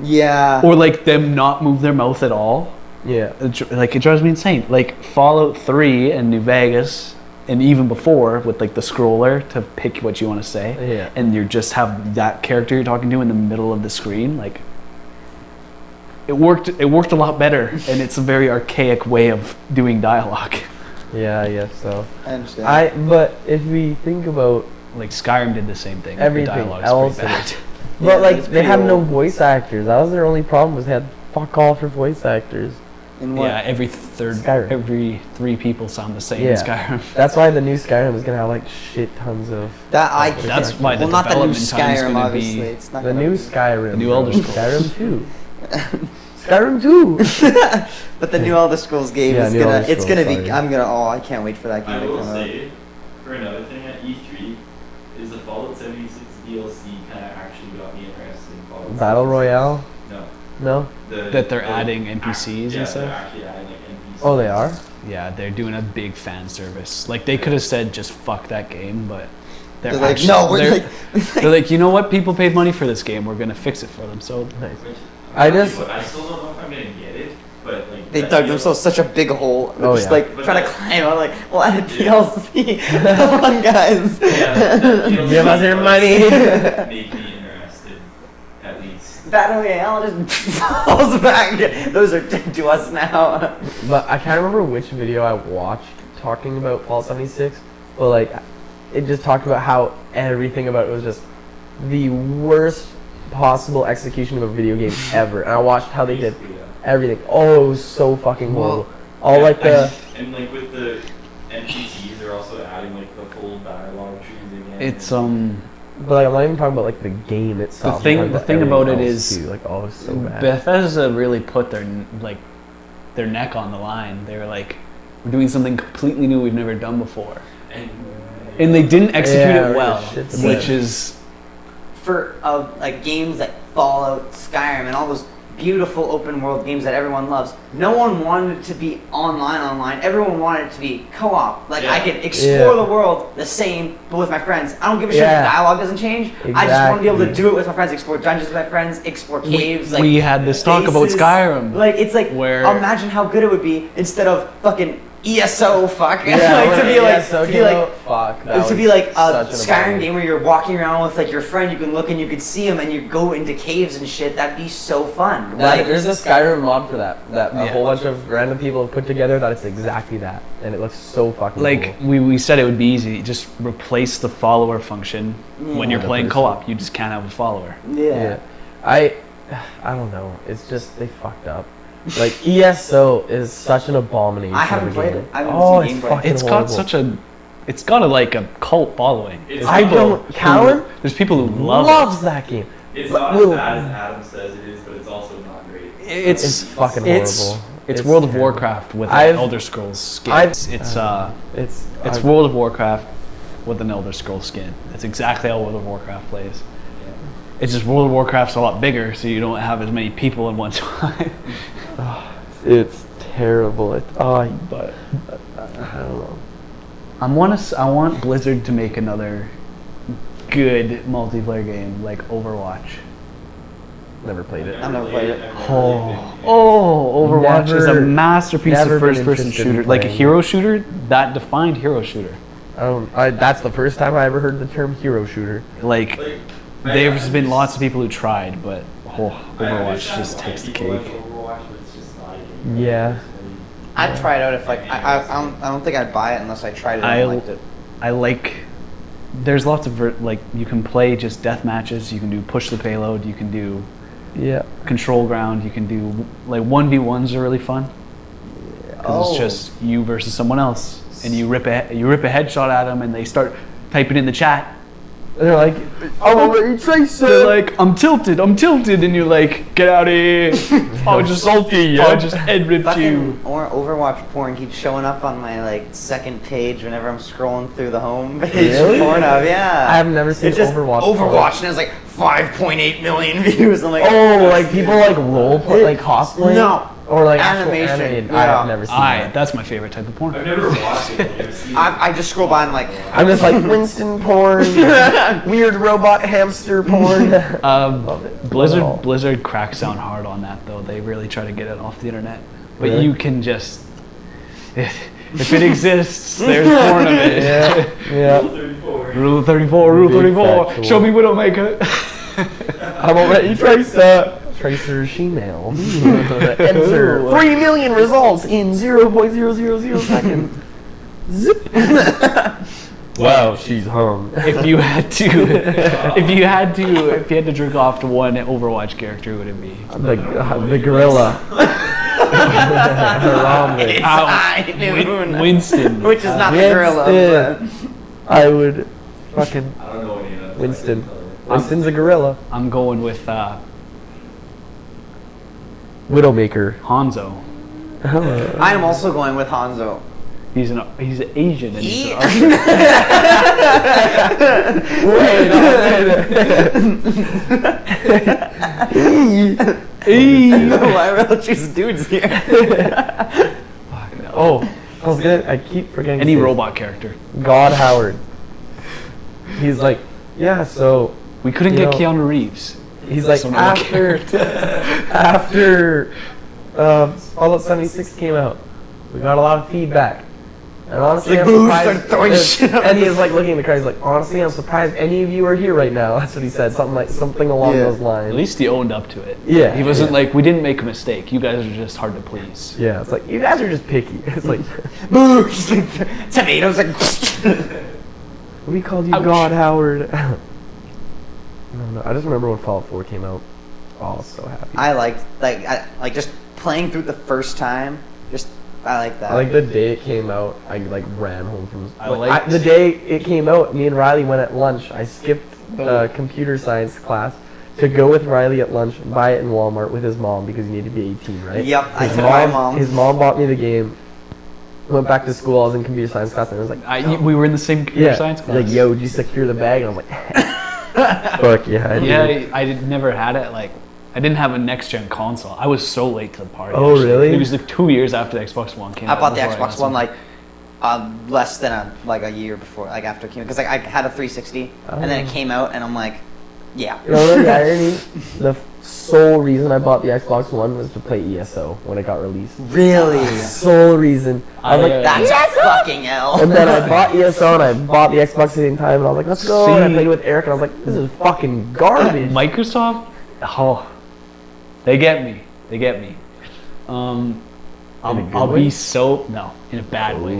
Yeah. or like them not move their mouth at all. Yeah. Like it drives me insane. Like Fallout 3 and New Vegas, and even before with like the scroller to pick what you want to say, Yeah. and you just have that character you're talking to in the middle of the screen. Like it worked a lot better, and it's a very archaic way of doing dialogue. Yeah, I guess so. I understand. But if we think about Like Skyrim did the same thing. Everything the dialogue's else pretty bad. but Yeah, like it's they pretty had no old. voice actors. That was their only problem, was they had fuck all for voice actors. In what? Yeah, Skyrim. every 3 people sound the same in Yeah. Skyrim. That's why the new Skyrim is gonna have like shit tons of That's why the well, not the new development time's Skyrim, gonna obviously. be It's not the gonna new be- Skyrim. The new bro. Elder Scrolls. Skyrim 2. Skyrim 2. But the new Elder Scrolls game Yeah, is new gonna. Elder It's gonna Scrolls, be. sorry. I can't wait for that game I to will come out. say, for another thing at E3, is the Fallout 76 DLC kind of actually got me interested in Fallout. Battle 76. Royale? No. No? that they're adding NPCs yeah, and they're stuff. actually adding like NPCs. Oh, they are? Yeah, they're doing a big fan service. Like they could have said just fuck that game, but They're like, no, we're they're, like. they're like, you know what? People paid money for this game. We're gonna fix it for them. So Nice. Which, I just- I still don't know if I'm gonna get it, but like They that dug deal- themselves such a big hole. They're Oh, just yeah. like But trying to that- climb out. Like, well, add a DLC. Come on, guys. Yeah, that deal Give us your does money. Make me interested, at least. Battle Royale just falls back. Those are dead to us now. But I can't remember which video I watched talking about Fallout 76, but like it just talked about how everything about it was just the worst possible execution of a video game ever. And I watched how they did Basically, yeah. everything. Oh, it was so fucking Well, horrible. All Yeah, like the and like with the NPCs, they're also adding like the full dialogue trees again. it's but like I'm not even talking about like the game itself. thing- I'm talking the thing about it everything else, is too. Like oh, it's so bad. Bethesda really put their neck on the line. They were like, we're doing something completely new we've never done before, and they didn't execute Yeah, it well, shit's which bad. is For like games like Fallout, Skyrim, and all those beautiful open world games that everyone loves, no one wanted it to be online. Everyone wanted it to be co-op. Like I Yeah. could explore Yeah. the world the same, but with my friends. I don't give a shit if Yeah. the dialogue doesn't change. I just want to be able to Exactly. do it with my friends, explore dungeons with my friends, explore caves. we had this talk about bases. Skyrim. Like it's like Where- imagine how good it would be instead of fucking ESO fuck. Yeah, like, to be like so to be like fuck. that to be was like a such an Skyrim abomination. game where you're walking around with like your friend, you can look and you can see him, and you go into caves and shit. That'd be so fun. Like, there's a Skyrim mod for that a Yeah. whole bunch of random people have put together that it's exactly that, and it looks so fucking Like cool. we said, it would be easy. Just replace the follower function when you're Yeah. playing co-op. You just can't have a follower. Yeah. I don't know. It's just they fucked up. Like ESO is such an abomination. I haven't of a played game. it. I haven't Oh, seen it's gameplay. fucking It's horrible. got such a, it's got like a cult following. It's There's I not- people don't. Callan who- There's people who love loves that game. It's But not will- as bad as Adam says it is, but it's also not great. it. It's fucking horrible. It's World of terrible. Warcraft with I've- an Elder Scrolls skin. I've- It's I've- World of Warcraft with an Elder Scrolls skin. That's exactly how World of Warcraft plays. It's just World of Warcraft's a lot bigger, so you don't have as many people at one time. It's terrible. But I don't know. I want Blizzard to make another good multiplayer game like Overwatch. Never played it. I've never played it. Overwatch is a Never- masterpiece never of been first-person interested in shooter, like a playing hero shooter that defined hero shooter. That's the first time I ever heard the term hero shooter. Like, Like, there's been lots of people who tried, but I Overwatch understand just why takes the people cake. like Overwatch, but it's just not Yeah. I'd try it out if like I don't think I'd buy it unless I tried it and liked it. I like. There's lots of like you can play just death matches. You can do push the payload. You can do Yeah. control ground. You can do like 1v1s are really fun. Because it's just you versus someone else, and you rip a headshot at them, and they start typing in the chat. And they're like, I'm a ray tracer. They're like, I'm tilted, and you're like, get out of here. I'll just head rip you. Or Overwatch porn keeps showing up on my like second page whenever I'm scrolling through the home page Really? of Pornhub. Yeah, I've never seen it's just Overwatch. and it's like 5.8 million views. I'm like, Oh, like people like role play, like cosplay? No. Or like Animation, actual animated. yeah. I've never seen that. That's my favorite type of porn. I've never watched it. I've never seen it. I just scroll by and like, I'm just like Winston porn, weird robot hamster porn. Love it. Love it all. Blizzard cracks down hard on that though. They really try to get it off the internet. But Really? you can just, if it exists, there's porn of it. Yeah. Rule 34. Rule 34. Big factual. Show me Widowmaker. I'm a ray tracer. Tracer Shemale. Enter 3 million results in 0.000 seconds. Zip. Wow, she's hung. If you had to jerk off to one Overwatch character, who would it be? The gorilla. Harambe. Winston. which is not the gorilla. Winston. I would fucking I don't know any of that. Winston. Winston's a gorilla. I'm going with Widowmaker. Hanzo. Oh. I am also going with Hanzo. He's Asian and he's an Why would I choose dudes here? Oh, I was gonna. I keep forgetting. any to say robot character. God Howard. He's like, yeah. So We couldn't You get know, Keanu Reeves. he's like So no after Fallout 76 came out, we got a lot of feedback. And honestly, Like, I'm boo, surprised. start throwing shit up. And he was like looking at the crowd. He's like, honestly, I'm surprised any of you are here right now. That's what he said. Something along Yeah. those lines. At least he owned up to it. Yeah, He wasn't yeah. like, we didn't make a mistake. You guys are just hard to please. Yeah, it's like you guys are just picky. It's like Boo! Tomatoes like. we called you Ouch. God Howard. No, I just remember when Fallout 4 came out. Oh, I was so happy. I like just playing through the first time. I like that. Like the day it came out, I like ran home from. liked- The day it came out, me and Riley went at lunch. I skipped computer science class to go with Riley at lunch and buy it in Walmart with his mom because you need to be 18, right? Yep, I His took my mom. His mom bought me the game. Went back to school. I was in computer science class and I was like, We were in the same computer science class. Like, yo, did you secure the bag? And I'm like, fuck yeah, I did. Yeah, I never had it. Like, I didn't have a next gen console. I was so late to the party. Oh, actually. really? It was like 2 years after the Xbox One came out. I bought the before Xbox got One something. like less than a year before, like after it came, because like I had a 360 and then it came out and I'm like, yeah. You know the irony? The sole reason I bought the Xbox One was to play ESO when it got released. Really? Sole reason. I was like, That's fucking hell. and then I bought ESO and I bought the Xbox at the same time and I was like, let's go. And I See? played with Eric and I was like, this is fucking garbage. Microsoft, they get me. In a good I'll way? be so in a bad way.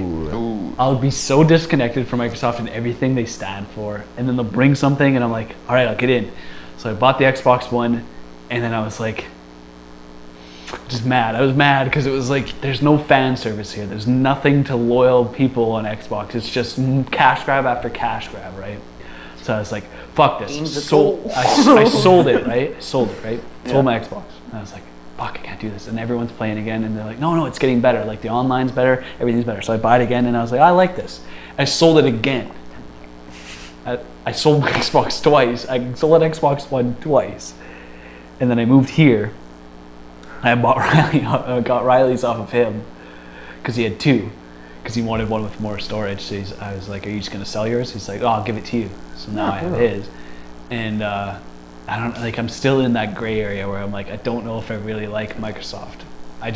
I'll be so disconnected from Microsoft and everything they stand for, and then they'll bring something, and I'm like, all right, I'll get in. So I bought the Xbox One, and then I was like, just mad. I was mad because it was like, there's no fan service here. There's nothing to loyal people on Xbox. It's just cash grab after cash grab, right? So I was like, fuck this. Games of Sold. gold. I sold it, right? Sold my Xbox. And I was like, fuck, I can't do this. And everyone's playing again, and they're like, no, it's getting better. Like the online's better, everything's better. So I buy it again, and I was like, I like this. I sold it again. I sold my Xbox twice. I sold an Xbox One twice, and then I moved here. I bought Riley. I got Riley's off of him because he had two. Because he wanted one with more storage. So I was like, "Are you just gonna sell yours?" He's like, "Oh, I'll give it to you." So now I have his, and I don't like. I'm still in that gray area where I'm like, I don't know if I really like Microsoft. I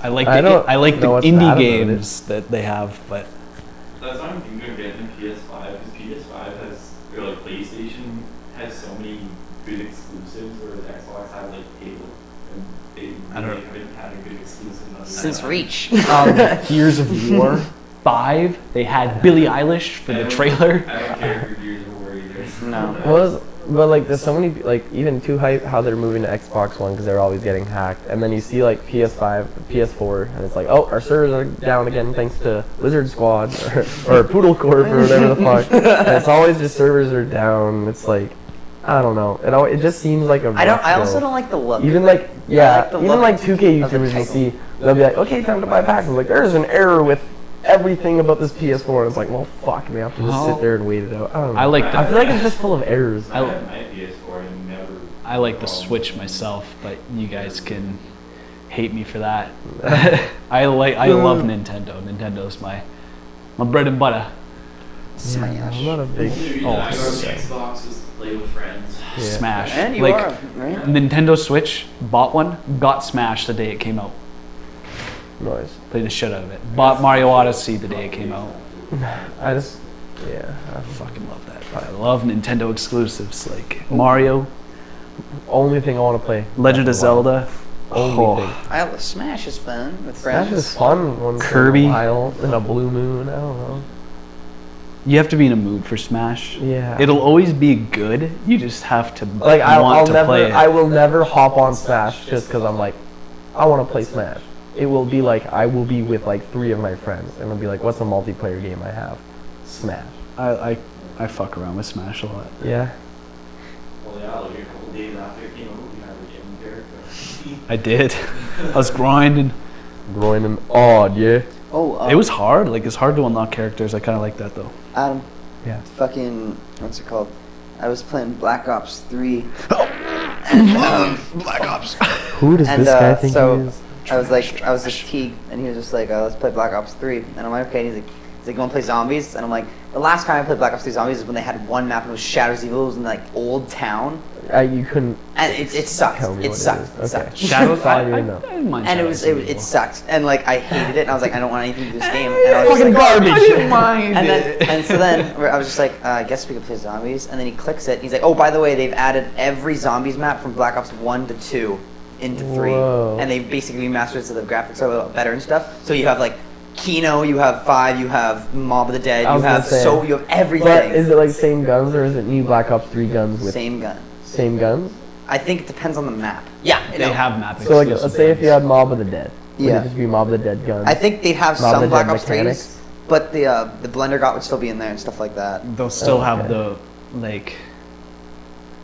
like the know what's bad indie about games that they have, but That's why I'm thinking of getting PS5 because PS5 has, or like PlayStation has so many good exclusives, where Xbox has like Halo. And they I don't really haven't had a good exclusive on Since that. Reach. Gears of War 5, they had Billie Eilish for the trailer. I don't care for Gears of War either. No. But like there's so many like even too hype how they're moving to Xbox One because they're always getting hacked, and then you see like PS5, PS4, and it's like, oh, our servers are down again thanks to Lizard Squad or Poodle Corp or whatever the fuck. And it's always just servers are down. It's like, I don't know. It just seems like a. I also don't like the look. Even like yeah, the even look like 2K of the YouTubers you title. see, they'll be like, okay, time to buy packs. I'm like, there's an error with everything about this PS4, and it's like, well, fuck, we have to just sit there and wait it out. I don't know. I like the- I feel like it's just full of errors. I had my PS4 and never. I like the Switch myself, but you guys can hate me for that. I love Nintendo. Nintendo's my bread and butter. Smash. I'm not a big. The Oh, I go to sorry. Xbox is to play with friends. Yeah. Smash. And you like are, right? Nintendo Switch, bought one, got Smash the day it came out. Noise. Played the shit out of it. Bought Mario Odyssey the day it came out. I just, yeah. I fucking love that. I love Nintendo exclusives like Mario, Only thing I want to play. Legend of Zelda. Only Oh. thing. Smash is fun with Smash friends. is fun once Kirby. in a while, in a blue moon. I don't know. You have to be in a mood for Smash. Yeah. It'll always be good. You just have to Like I'll want to never, play it. I will never hop on Smash just because I'm like, I want to play Smash. It will be like I will be with like 3 of my friends, and it'll be like, what's a multiplayer game I have? Smash. I fuck around with Smash a lot. Yeah. Well, yeah, like a couple days after it came out, we had a game character. I did. I was grinding. Groin and odd, yeah. Oh, It was hard. Like it's hard to unlock characters. I kind of like that though. Adam. Yeah. Fucking, what's it called? I was playing Black Ops 3. Black Ops. Who does And, this guy think so- he is? I was with Teague, and he was just like, let's play Black Ops 3. And I'm like, okay. And he's like, you want to play zombies? And I'm like, the last time I played Black Ops 3 Zombies is when they had one map and it was Shadows Evil. It was in like Old Town. You couldn't And it sucked. tell me It what sucked. it It is. Okay. sucked. Shadows. I don't even know. didn't mind And Shadows it Evil. sucked. And like I hated it. And I was like, I don't want anything to do with this game. And I was Fucking just like, garbage. I didn't mind And it. then, and so then I was just like, I guess we could play zombies. And then he clicks it. And he's like, oh, by the way, they've added every zombies map from Black Ops 1 to 2 into 3. Whoa. And they've basically remastered it so the graphics are a little better and stuff. So you have like Kino, you have 5, you have Mob of the Dead, I you was gonna have say, you have everything. But is it like same guns or is it new Black Ops 3 guns with Same gun. same guns? I think it depends on the map. Yeah, They have map So like, exclusive let's say if you guns. had Mob of the Dead. Would Yeah. it just be Mob of the Dead guns? I think they'd have Mob of some the Black Dead Ops 3s, mechanics? but the blender got would still be in there and stuff like that. They'll still Oh, have okay. the like.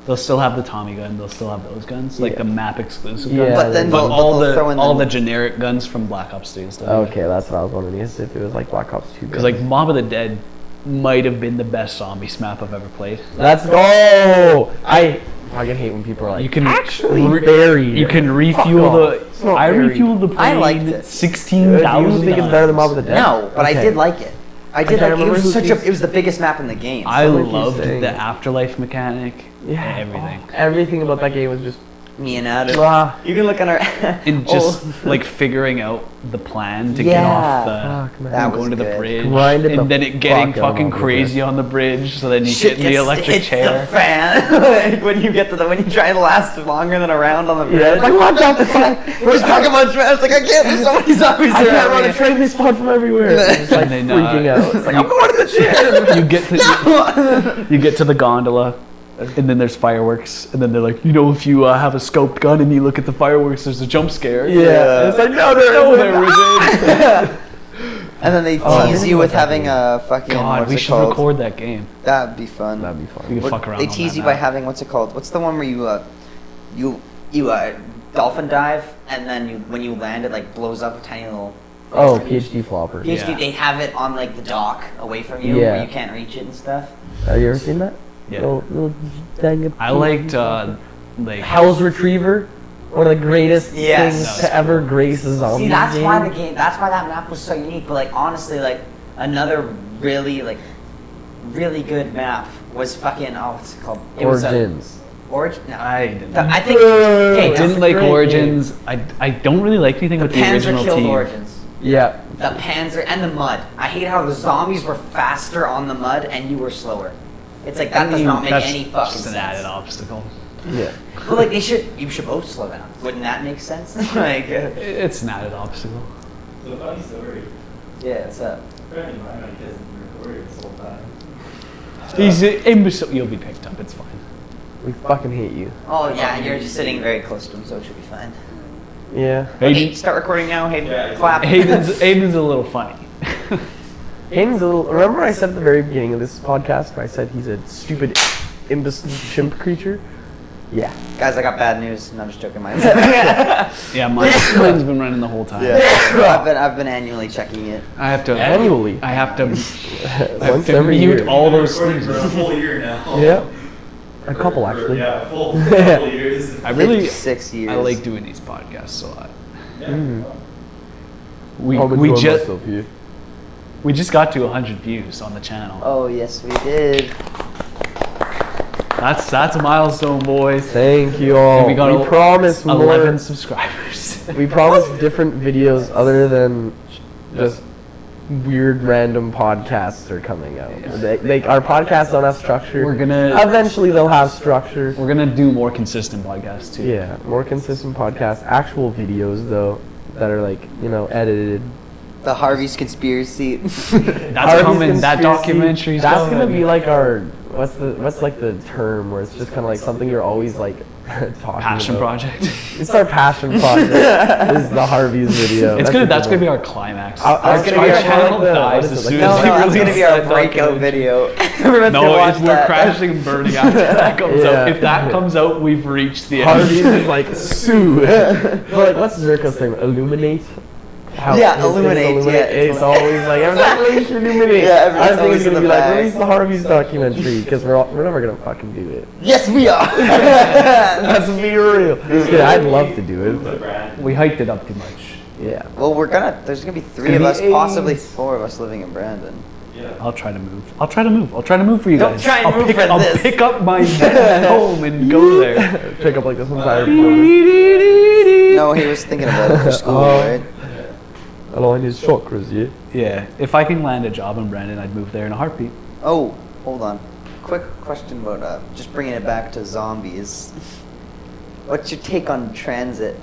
They'll still have the Tommy gun. They'll still have those guns, like Yeah. the map exclusive Yeah, guns. But then But all they'll throw in the generic guns from Black Ops 3 and stuff. Okay, that's what I was wondering. Is if it was like Black Ops 2 Because guns. like Mob of the Dead might have been the best zombies map I've ever played. Let's go! I fucking hate when people are like, You can actually buried. You can Fuck refuel off. the. It's not I buried. refueled the plane. I liked it. 16,000. You think it's better than Mob of the Dead? No, but I Okay. did like it. I did can't like it. It remember was who such keeps- it was the biggest map in the game. I Somebody keeps loved saying the it. afterlife mechanic. Yeah. Everything. Everything about that game was just Me and Adam. ah. You can look on our And just like figuring out the plan to get Yeah. off Fuck, man. the That and was going to the good. bridge, Grinding and the then it getting fuck out fucking of it. crazy on the bridge. So then you shit get in the electric hits chair. the fan Like, when you get to when you try to last longer than a round on the bridge. Yeah, it's like, watch out, the fuck. We're talking about trash. Like I can't. There's so many zombies I can't around run me. a train. They spawn from everywhere. It's just like And then, freaking out. It's like, I'm going to the gym. You get to you get to the gondola, and then there's fireworks, and then they're like, if you have a scoped gun and you look at the fireworks, there's a jump scare. Yeah. And it's like, no, there isn't. And then they Oh, tease I you with didn't know having a fucking. God, what's we it should called? record that game. That'd be fun. That'd be fun. We can What- fuck around. They on tease that you by map. having what's it called? What's the one where you dolphin dive and then when you land it like blows up a tiny little. Oh, PhD flopper. PhD, Yeah. they have it on like the dock away from you Yeah. where you can't reach it and stuff. Have you ever seen that? Yeah. Little dang it. I liked like Hell's Retriever. One of the greatest Yes. things to ever grace a zombie See, that's game. why the game. That's why that map was so unique. But like honestly, like another really good map was fucking what's it called? It was Origins. Origin. No, I didn't. I think. I Okay, I That's didn't a like great Origins. I don't really like anything the with the Panzer original killed team. Origins. Yeah. The Panzer and the mud. I hate how the zombies were faster on the mud and you were slower. It's like that does not make That's any fucking just an sense. added obstacle. Yeah. Well, like you should both slow down. Wouldn't that make sense? Like, It's not an obstacle. So funny story. yeah, what's up? Apparently my mic hasn't recorded this whole time. He's an imbecile. You'll be picked up. It's fine. We fucking hate you. Oh yeah, you're just sitting very close to him, so it should be fine. Yeah. Okay, start recording now. Hayden, Yeah, clap. Hayden's a little funny. Hayden's a little. Remember I said at the very beginning of this podcast, I said he's a stupid, imbecile chimp creature? Yeah. Guys, I got bad news. No, I'm just joking. Mine's Yeah, mine's been running the whole time. I've been annually checking it. I have to Annually. I have to Once every mute year. all those Recording things. for a full year now. Yeah. A couple actually. Yeah, full couple years. I really 6 years. I like doing these podcasts a lot. Yeah. We I'm we enjoying just myself here. we just got to 100 views on the channel. Oh yes, we did. That's a milestone, boys. Thank you all. And we got promise 11 more. subscribers. We promise different videos other than just weird random podcasts are coming out. Our podcasts don't have structure. We're gonna Eventually they'll have structure. we're gonna do more consistent podcasts too. Yeah, more consistent podcasts. Actual videos though that are like, edited. The Harvey's conspiracy. That's Harvey's coming. That Conspiracy, documentary's That's coming. gonna be like our what's like the term where it's just kind of like something you're always like talking passion about. project. It's our passion project. Is the Harvey's video. It's a gonna good that's one. gonna be our climax. That's gonna be our channel what dies is as it, soon like- as No, we that's release gonna be our that breakout documentary. video. Everyone's gonna No, watch we're that. crashing and burning after that comes Yeah. out. If that comes out, we've reached the Harvey's end. is like sue. But like, what's Zerko's thing? Illuminate. Yeah, his thing is illuminate, yeah, It's always like everyone's like, release illuminate. Yeah, everyone's I think always it's gonna in be the like back. release the Harvey's documentary because we're never gonna fucking do it. Yes, we are. Let's be real. Yeah, I'd love to do it, but Brand. We hyped it up too much. yeah. Well, there's gonna be 3 gonna of us, be possibly a- 4 of us living in Brandon. Yeah. I'll try to move. I'll try to move for you Don't guys. try and I'll move pick, for I'll this. pick up my home and go there. Pick up like this entire building. No, he was thinking about it for school, Oh. right? Align his chakras, yeah. Yeah, if I can land a job in Brandon, I'd move there in a heartbeat. Oh, hold on. Quick question about just bringing it back to zombies. What's your take on transit?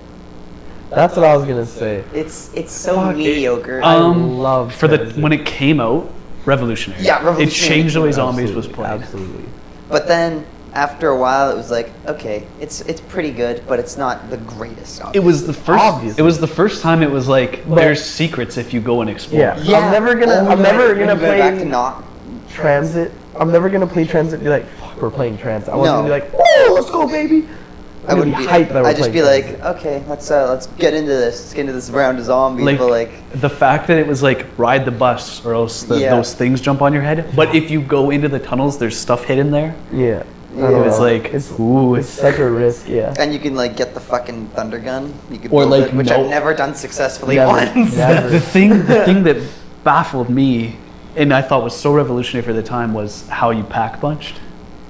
That's what I was gonna say. It's so Fuck it. mediocre. I love transit. when it came out, revolutionary. Yeah, It revolutionary. changed the way zombies was Absolutely, played. Absolutely. But then after a while, it was like, okay, it's pretty good, but it's not the greatest. It was the first. Obviously. It was the first time it was like But- there's secrets if you go and explore. Yeah. I'm never gonna back to play not. transit. I'm never gonna play transit and be like, fuck, we're playing transit. I want No. to be like, oh, let's go, baby. I wouldn't be hyped that we're I'd just be playing like, transit. okay, let's get into this. Let's get into this round of zombies. Like, but like, the fact that it was like ride the bus or else Yeah. those things jump on your head. But if you go into the tunnels, there's stuff hidden there. Yeah. I Yeah. don't It was know. like, it's ooh, it's such a risk. Yeah. and you can like get the fucking thunder gun. You could Or, build like, it, which no- I've never done successfully Never. once. Never. the thing that baffled me and I thought was so revolutionary for the time was how you pack punched.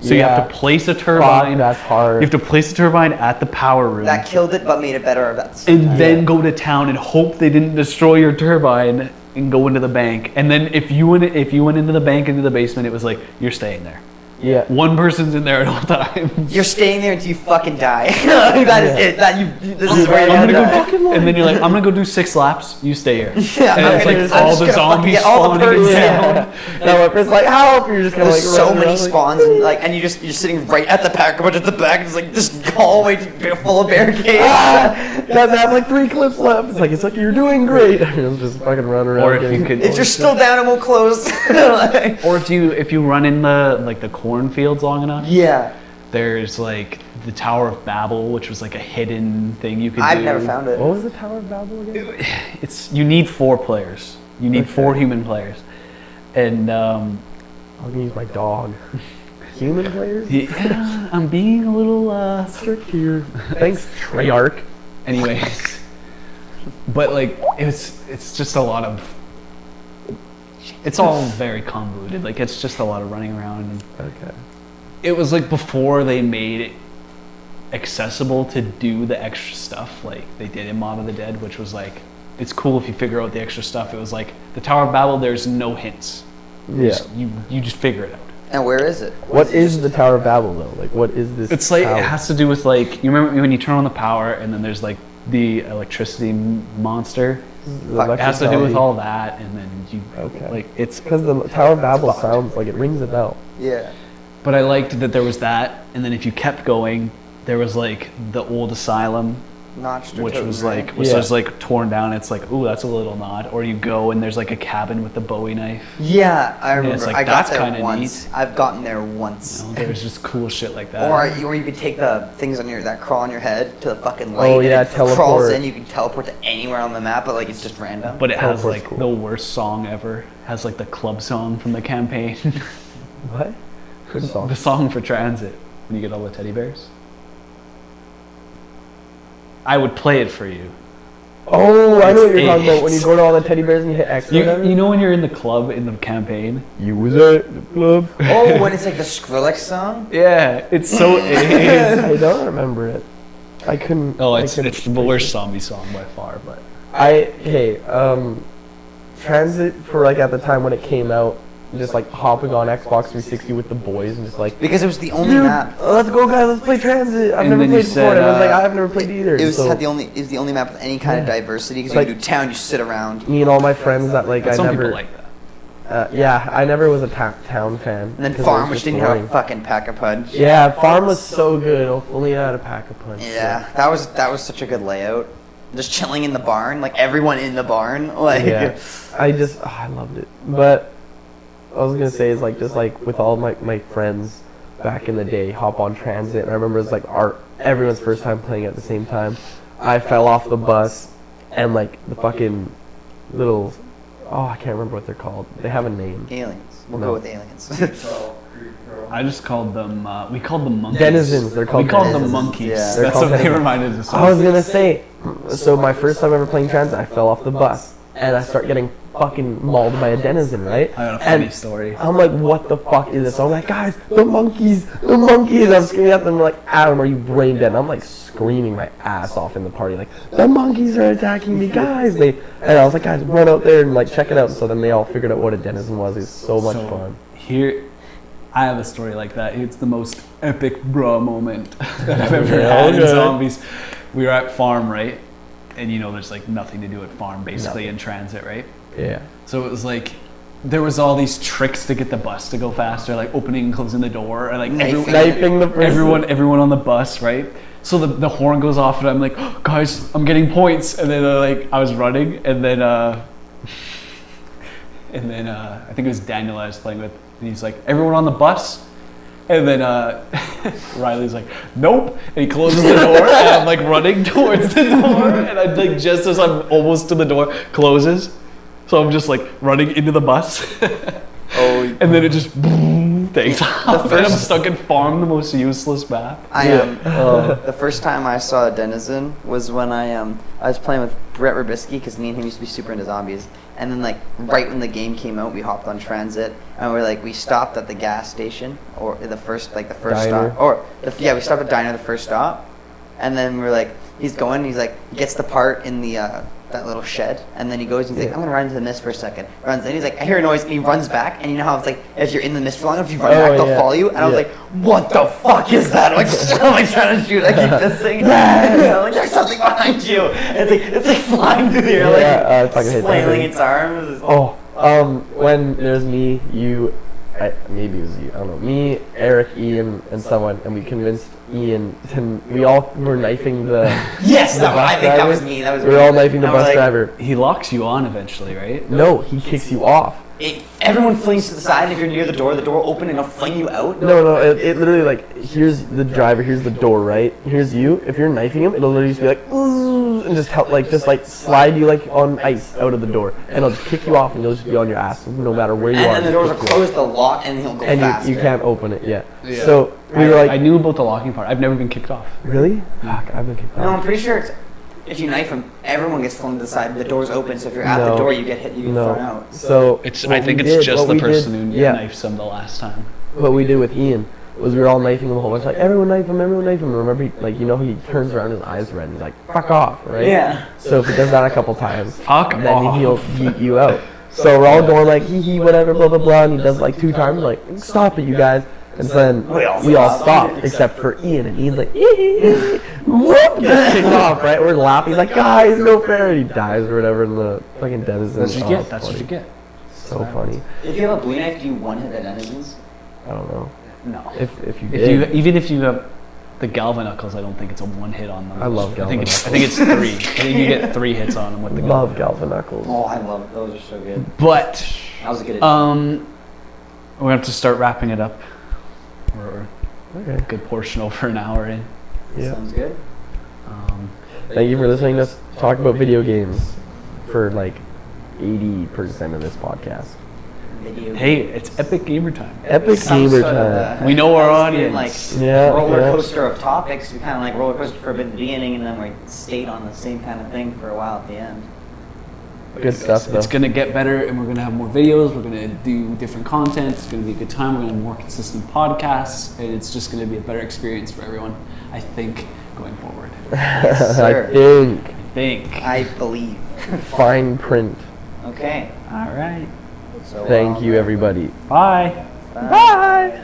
So you Yeah. have to place a Fuck, turbine. that's hard. You have to place a turbine at the power room. That killed it, but made it better. That's And then go to town and hope they didn't destroy your turbine and go into the bank. And then if you went into the bank, into the basement, it was like, you're staying there. Yeah. One person's in there at all times. you're staying there until you fucking die. That is it. This is where I'm you're gonna go die. fucking and then you're like, I'm gonna go do 6 laps. You stay here. Yeah, and I'm it's gonna- like I'm all just the gonna fucking zombies get all the spawning in birds, town. yeah. No, it's like help. You're just kind of like There's so running many around, like, spawns, and you're sitting right at the pack, but at the back it's like this hallway full of barricades. Guys, I have like 3 clips left. It's like you're doing great. I'm just fucking running around. Or if getting- you could, If you're still down, it won't close. Like, or if you run in the cornfields long enough, yeah, there's like the Tower of Babel, which was like a hidden thing you could do. I've never found it. What was the Tower of Babel again? You need 4 players. You need Okay. 4 human players, and I'm gonna use my dog. Human players? yeah, I'm being a little Strict here. Thanks, Treyarch. anyways. But like it's just a lot of. It's all very convoluted. Like it's just a lot of running around. And Okay. it was like before they made it accessible to do the extra stuff like they did in Mob of the Dead, which was like it's cool if you figure out the extra stuff. It was like the Tower of Babel. There's no hints. Yeah. You just figure it out. And where is it? What is the Tower of Babel though? Like, what is this? It's like tower? it has to do with like you remember when you turn on the power and then there's like the electricity monster. It has to do with all that, and then you like it's because the Tower of Babel sounds like it rings a bell. Yeah. But I liked that there was that, and then if you kept going, there was like the old asylum, Notched, which was right? like was like torn down. It's like, ooh, that's a little nod. Or you go and there's like a cabin with the Bowie knife. Yeah, I remember. It's like, I got that's there kinda once. neat. I've gotten there once. You know, there's just cool shit like that. Or you could take the things on that crawl on your head to the fucking light. Oh, yeah, and it teleport. crawls in. You can teleport to anywhere on the map, but like it's just random. But it has Teleport's like cool. the worst song ever. It has like the club song from the campaign. What? Good song. The song for Transit when you get all the teddy bears. I would play it for you. Oh, I know what you're It's talking about. When you AIDS. go to all the teddy bears and you hit X or whatever. You know when you're in the club in the campaign? You was at the club. Oh, when it's like the Skrillex song? Yeah, it's so AIDS. I don't remember it. I couldn't. Oh, I it's couldn't the worst zombie song by far, but Transit for like at the time when it came out, just like hopping on Xbox 360 with the boys and just like, Because it was the only dude, map. let's go guys, let's play Transit. I've And never then you played before. said, And I was like, I've never played either. It was so the only map with any kind of diversity. Because Like- you do town, you sit around. me and all my friends that like I some never. people like that. Yeah, I never was a town fan. And then 'cause it Farm, was which just didn't have a boring. fucking pack a punch. Yeah, Farm was so good. Only I had a pack a punch. Yeah, that was such a good layout. Just chilling in the barn, like everyone in the barn. Like, Yeah, I loved it. But I was gonna say is like just like with all my friends back in the day, hop on Transit, and I remember it was like everyone's first time playing at the same time. I fell off the bus, and like the fucking little, I can't remember what they're called. They have a name. aliens. We'll No. go with aliens. I just called them. We called them monkeys. Denizens. They're called We called them denizens. monkeys. Yeah. They're That's called what they denizens. reminded us of. I was gonna say, so my first time ever playing Transit, I fell off the bus, and I start getting fucking mauled by a denizen, right? I got a funny And story. I'm like, what the fuck is this? I'm like, guys, the monkeys, the monkeys. I'm screaming at them like, Adam, are you brain dead? And I'm like screaming my ass off in the party, like, the monkeys are attacking me, guys. And I was like, guys, run out there and like check it out. So then they all figured out what a denizen was. It's so much fun. Here, I have a story like that. It's the most epic bra moment that I've ever Yeah, had in okay. zombies. We were at Farm, right? And you know, there's like nothing to do at Farm, basically in Transit, right? Yeah. So it was like there was all these tricks to get the bus to go faster, like opening and closing the door, and like Knifing the person. everyone on the bus, right? So the horn goes off, and I'm like, oh, guys, I'm getting points. And then like I was running, and then I think it was Daniel I was playing with, and he's like, everyone on the bus. And then Riley's like, nope. And he closes the door, and I'm like running towards the door, and I like just as I'm almost to the door, closes. So I'm just like running into the bus. And then it just boom, takes off. And I'm stuck in Farm, the most useless map. The first time I saw a denizen was when I was playing with Brett Rubisky, because me and him used to be super into zombies. And then like right when the game came out, we hopped on Transit, and we stopped at the gas station, or the first Diner. stop, or we stopped at Diner, the first stop, and then we're like, he gets the part in the that little shed, and then he goes and he's like, I'm gonna run into the mist for a second. Runs in, he's like, I hear a noise, and he runs back, and you know how it's like, if you're in the mist for long enough, if you run back, they'll follow you, and I was like, what the fuck is that? I'm like, trying to shoot, I keep missing, and I'm like, there's something behind you, and it's like flying through the air, like flailing its arms. When there's me, you, maybe it was you, I don't know, me, Eric, Ian, and someone, and we convinced Ian to, we all were knifing the Yes, the I think driver. that was me. We were all knifing the bus driver. He locks you on eventually, right? No, he kicks you off. Everyone flings to the side, and if you're near the door open and it'll fling you out. No, it literally like, here's the driver, here's the door, right? Here's you. If you're knifing him, it'll literally just be like, "Ooh," and just help, like slide you like on ice out of the door, and it'll just kick you off, and you'll just be on your ass no matter where you are. And the doors are closed, they'll lock, and he'll go and faster. you can't open it. Yeah. So we were like, I knew about the locking part. I've never been kicked off. really? Fuck, I've been kicked No, off. I'm pretty sure if you knife him, everyone gets flung to the side. The door's open, so if you're at the door, you get hit, you get thrown out. So I think it's just the person who knifes him the last time. What we did with Ian was we were all knifing him a whole bunch, like, everyone knife him. And remember, he turns around, his eyes red, and he's like, fuck off, right? Yeah. So if he does that a couple times, Fuck then off. he'll yeet you out. So we're all going like hee hee whatever blah blah blah, and he does like 2 times like stop it you guys, and so then we all stopped except for Ian, and Ian's like whoop, gets kicked off, right? We're laughing. He's like guys no fair, and he dies or whatever in the fucking denizen. That's what you get. That's what you get. So funny. If you have a blue knife, do you one-hit the denizens? I don't know. No. If you did. Even if you have the Galva Knuckles, I don't think it's a 1 hit on them. I love Galva I think it's 3. I think you get 3 hits on them with the love Galva Knuckles. Oh, I love it. Those are so good. But That was a good. we're gonna have to start wrapping it up. We're Okay. a good portion over an hour in. Yeah. Sounds good. Thank you for listening to us talk about video games for like 80% of this podcast. Video. Hey, it's epic gamer time. Epic Some gamer sort of, time. We know our I was doing, audience. Yeah, roller yeah. coaster of topics. We kind of like roller coaster for a bit at the beginning, and then we stayed on the same kind of thing for a while at the end. Good stuff though. It's gonna get better, and we're gonna have more videos. We're gonna do different content. It's gonna be a good time. We're gonna have more consistent podcasts, and it's just gonna be a better experience for everyone. I think going forward. I think I believe. fine print. Okay. All right. So Thank you everybody. Bye. Bye.